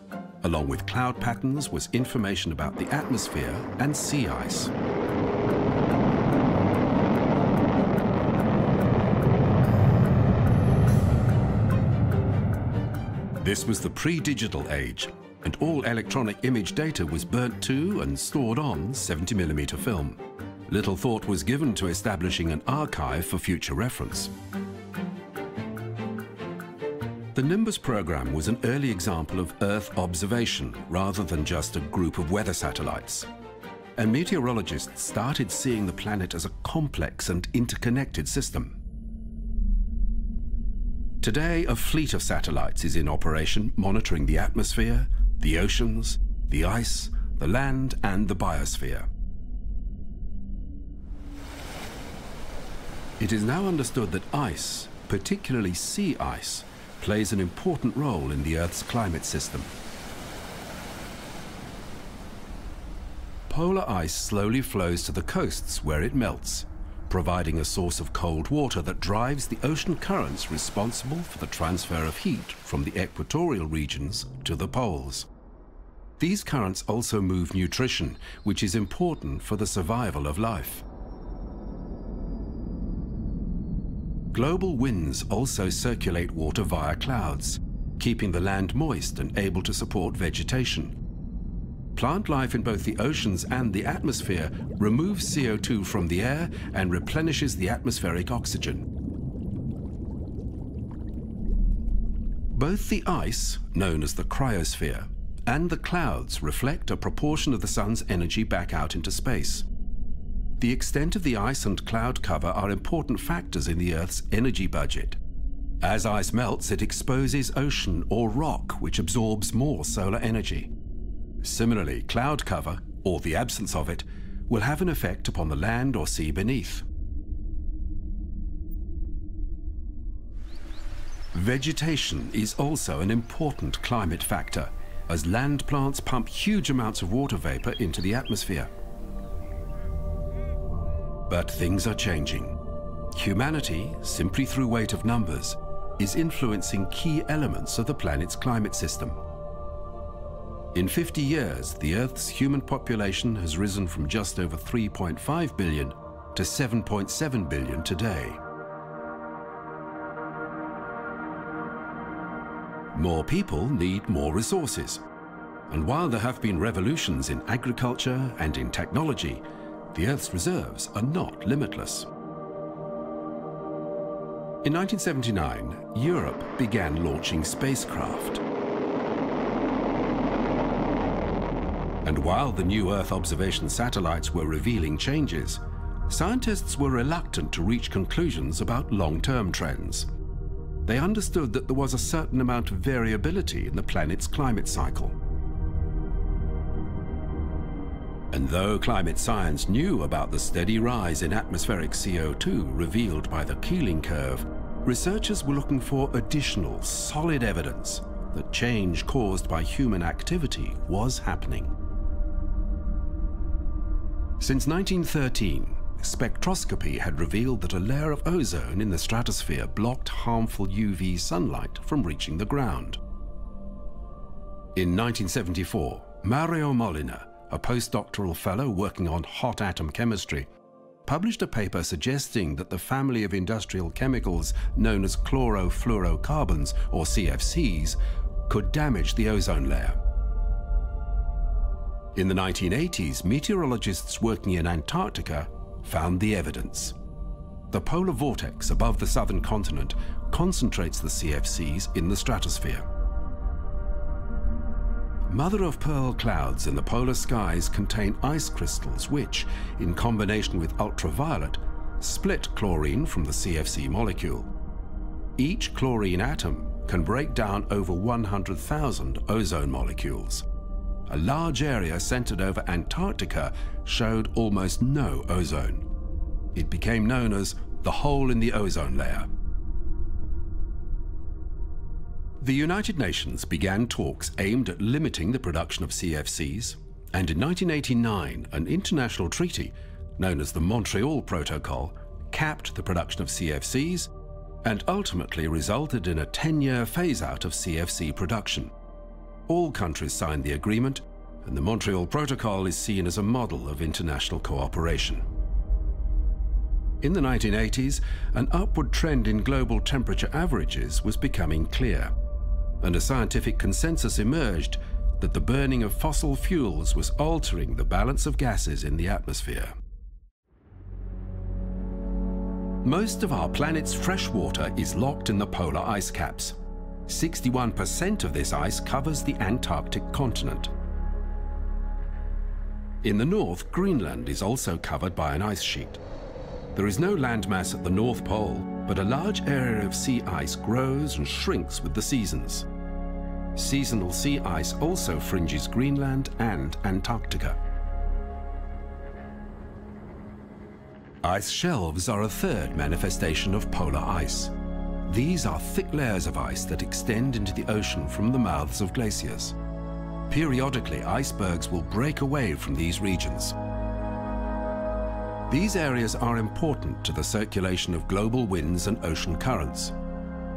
Along with cloud patterns was information about the atmosphere and sea ice. This was the pre-digital age, and all electronic image data was burnt to and stored on 70mm film. Little thought was given to establishing an archive for future reference. The Nimbus program was an early example of Earth observation rather than just a group of weather satellites. And meteorologists started seeing the planet as a complex and interconnected system. Today, a fleet of satellites is in operation monitoring the atmosphere, the oceans, the ice, the land, and the biosphere. It is now understood that ice, particularly sea ice, plays an important role in the Earth's climate system. Polar ice slowly flows to the coasts where it melts, providing a source of cold water that drives the ocean currents responsible for the transfer of heat from the equatorial regions to the poles. These currents also move nutrition, which is important for the survival of life. Global winds also circulate water via clouds, keeping the land moist and able to support vegetation. Plant life in both the oceans and the atmosphere removes CO2 from the air and replenishes the atmospheric oxygen. Both the ice, known as the cryosphere, and the clouds reflect a proportion of the sun's energy back out into space. The extent of the ice and cloud cover are important factors in the Earth's energy budget. As ice melts, it exposes ocean or rock, which absorbs more solar energy. Similarly, cloud cover, or the absence of it, will have an effect upon the land or sea beneath. Vegetation is also an important climate factor, as land plants pump huge amounts of water vapor into the atmosphere. But things are changing. Humanity, simply through weight of numbers, is influencing key elements of the planet's climate system. In 50 years, the Earth's human population has risen from just over 3.5 billion to 7.7 billion today. More people need more resources. And while there have been revolutions in agriculture and in technology, the Earth's reserves are not limitless. In 1979, Europe began launching spacecraft. And while the new Earth observation satellites were revealing changes, scientists were reluctant to reach conclusions about long-term trends. They understood that there was a certain amount of variability in the planet's climate cycle. And though climate science knew about the steady rise in atmospheric CO2 revealed by the Keeling curve, researchers were looking for additional, solid evidence that change caused by human activity was happening. Since 1913, spectroscopy had revealed that a layer of ozone in the stratosphere blocked harmful UV sunlight from reaching the ground. In 1974, Mario Molina, a postdoctoral fellow working on hot atom chemistry, published a paper suggesting that the family of industrial chemicals known as chlorofluorocarbons, or CFCs, could damage the ozone layer. In the 1980s, meteorologists working in Antarctica found the evidence. The polar vortex above the southern continent concentrates the CFCs in the stratosphere. Mother-of-pearl clouds in the polar skies contain ice crystals which, in combination with ultraviolet, split chlorine from the CFC molecule. Each chlorine atom can break down over 100,000 ozone molecules. A large area centered over Antarctica showed almost no ozone. It became known as the hole in the ozone layer. The United Nations began talks aimed at limiting the production of CFCs, and in 1989, an international treaty, known as the Montreal Protocol, capped the production of CFCs and ultimately resulted in a 10-year phase-out of CFC production. All countries signed the agreement, and the Montreal Protocol is seen as a model of international cooperation. In the 1980s, an upward trend in global temperature averages was becoming clear, and a scientific consensus emerged that the burning of fossil fuels was altering the balance of gases in the atmosphere. Most of our planet's fresh water is locked in the polar ice caps. 61% of this ice covers the Antarctic continent. In the north, Greenland is also covered by an ice sheet. There is no landmass at the North Pole, but a large area of sea ice grows and shrinks with the seasons. Seasonal sea ice also fringes Greenland and Antarctica. Ice shelves are a third manifestation of polar ice. These are thick layers of ice that extend into the ocean from the mouths of glaciers. Periodically, icebergs will break away from these regions. These areas are important to the circulation of global winds and ocean currents.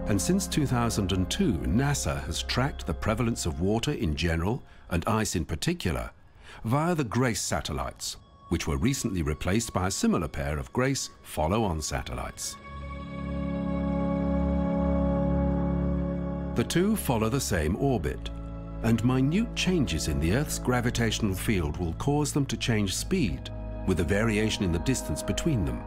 And since 2002, NASA has tracked the prevalence of water in general and ice in particular via the GRACE satellites, which were recently replaced by a similar pair of GRACE follow-on satellites. The two follow the same orbit, and minute changes in the Earth's gravitational field will cause them to change speed, with a variation in the distance between them.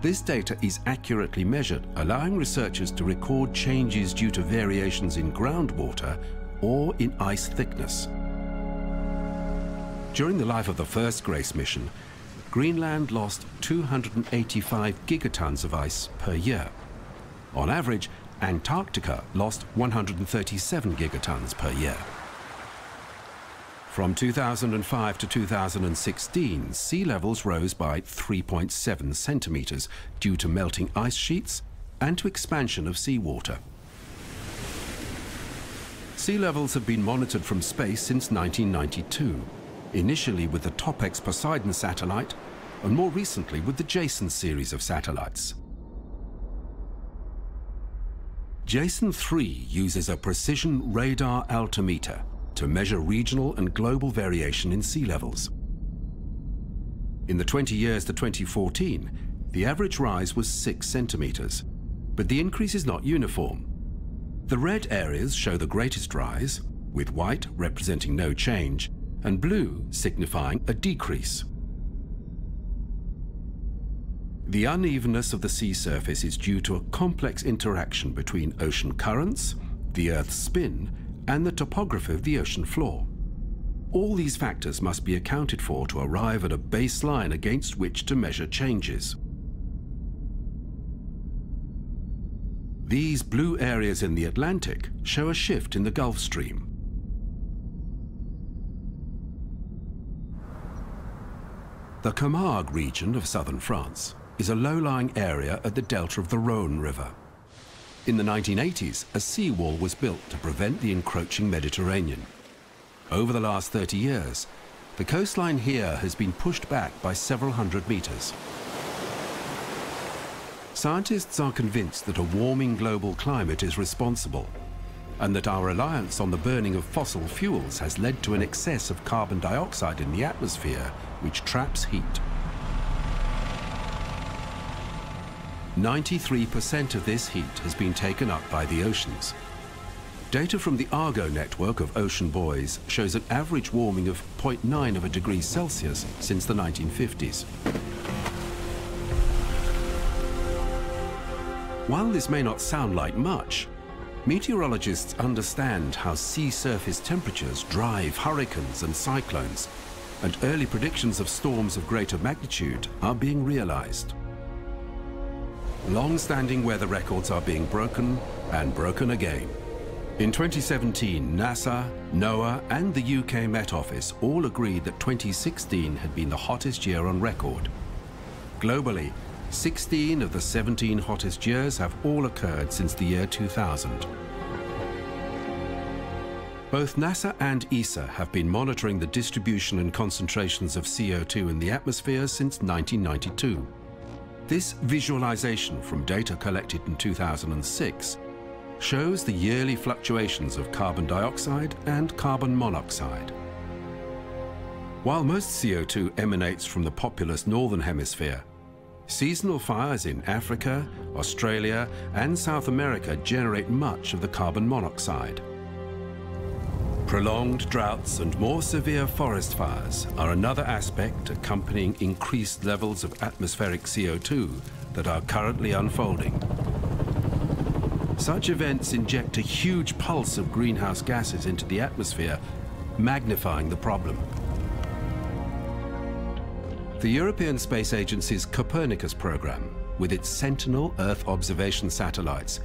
This data is accurately measured, allowing researchers to record changes due to variations in groundwater or in ice thickness. During the life of the first GRACE mission, Greenland lost 285 gigatons of ice per year. On average, Antarctica lost 137 gigatons per year. From 2005 to 2016, sea levels rose by 3.7 centimeters due to melting ice sheets and to expansion of seawater. Sea levels have been monitored from space since 1992, initially with the TOPEX Poseidon satellite, and more recently with the JASON series of satellites. Jason 3 uses a precision radar altimeter to measure regional and global variation in sea levels. In the 20 years to 2014, the average rise was 6 centimeters, but the increase is not uniform. The red areas show the greatest rise, with white representing no change, and blue signifying a decrease. The unevenness of the sea surface is due to a complex interaction between ocean currents, the Earth's spin, and the topography of the ocean floor. All these factors must be accounted for to arrive at a baseline against which to measure changes. These blue areas in the Atlantic show a shift in the Gulf Stream. The Camargue region of southern France is a low-lying area at the delta of the Rhône River. In the 1980s, a seawall was built to prevent the encroaching Mediterranean. Over the last 30 years, the coastline here has been pushed back by several hundred meters. Scientists are convinced that a warming global climate is responsible, and that our reliance on the burning of fossil fuels has led to an excess of carbon dioxide in the atmosphere, which traps heat. 93% of this heat has been taken up by the oceans. Data from the Argo network of ocean buoys shows an average warming of 0.9 of a degree Celsius since the 1950s. While this may not sound like much, meteorologists understand how sea surface temperatures drive hurricanes and cyclones, and early predictions of storms of greater magnitude are being realized. Long-standing weather records are being broken and broken again. In 2017, NASA, NOAA and the UK Met Office all agreed that 2016 had been the hottest year on record. Globally, 16 of the 17 hottest years have all occurred since the year 2000. Both NASA and ESA have been monitoring the distribution and concentrations of CO2 in the atmosphere since 1992. This visualization from data collected in 2006 shows the yearly fluctuations of carbon dioxide and carbon monoxide. While most CO2 emanates from the populous northern hemisphere, seasonal fires in Africa, Australia and South America generate much of the carbon monoxide. Prolonged droughts and more severe forest fires are another aspect accompanying increased levels of atmospheric CO2 that are currently unfolding. Such events inject a huge pulse of greenhouse gases into the atmosphere, magnifying the problem. The European Space Agency's Copernicus program, with its Sentinel Earth observation satellites,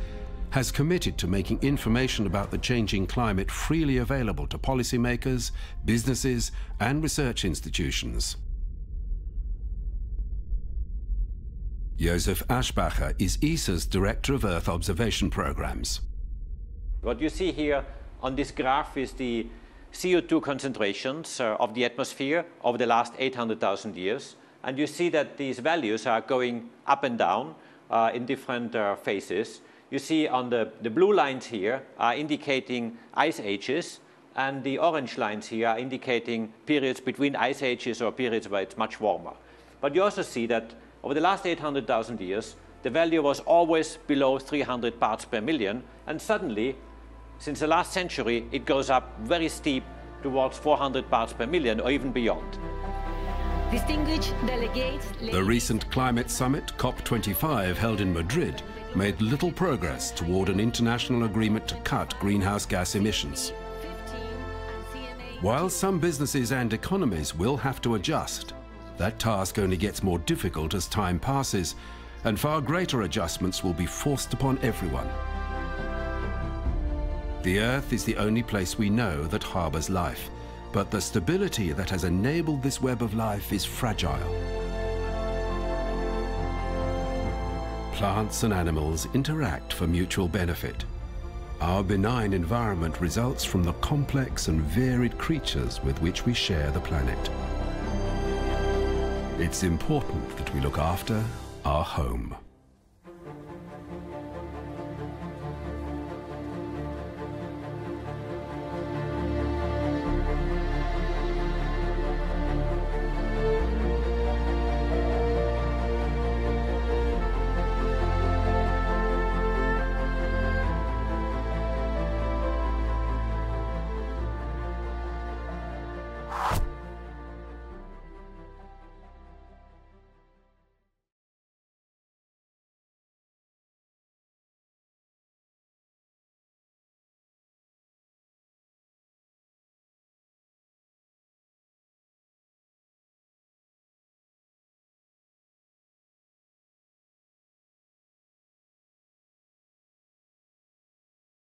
has committed to making information about the changing climate freely available to policymakers, businesses, and research institutions. Josef Aschbacher is ESA's Director of Earth Observation Programs. What you see here on this graph is the CO2 concentrations of the atmosphere over the last 800,000 years. And you see that these values are going up and down in different phases. You see on the blue lines here are indicating ice ages, and the orange lines here are indicating periods between ice ages or periods where it's much warmer. But you also see that over the last 800,000 years, the value was always below 300 parts per million, and suddenly, since the last century, it goes up very steep towards 400 parts per million or even beyond. Distinguished delegates, the recent climate summit, COP25, held in Madrid, made little progress toward an international agreement to cut greenhouse gas emissions. While some businesses and economies will have to adjust, that task only gets more difficult as time passes, and far greater adjustments will be forced upon everyone. The Earth is the only place we know that harbors life, but the stability that has enabled this web of life is fragile. Plants and animals interact for mutual benefit. Our benign environment results from the complex and varied creatures with which we share the planet. It's important that we look after our home.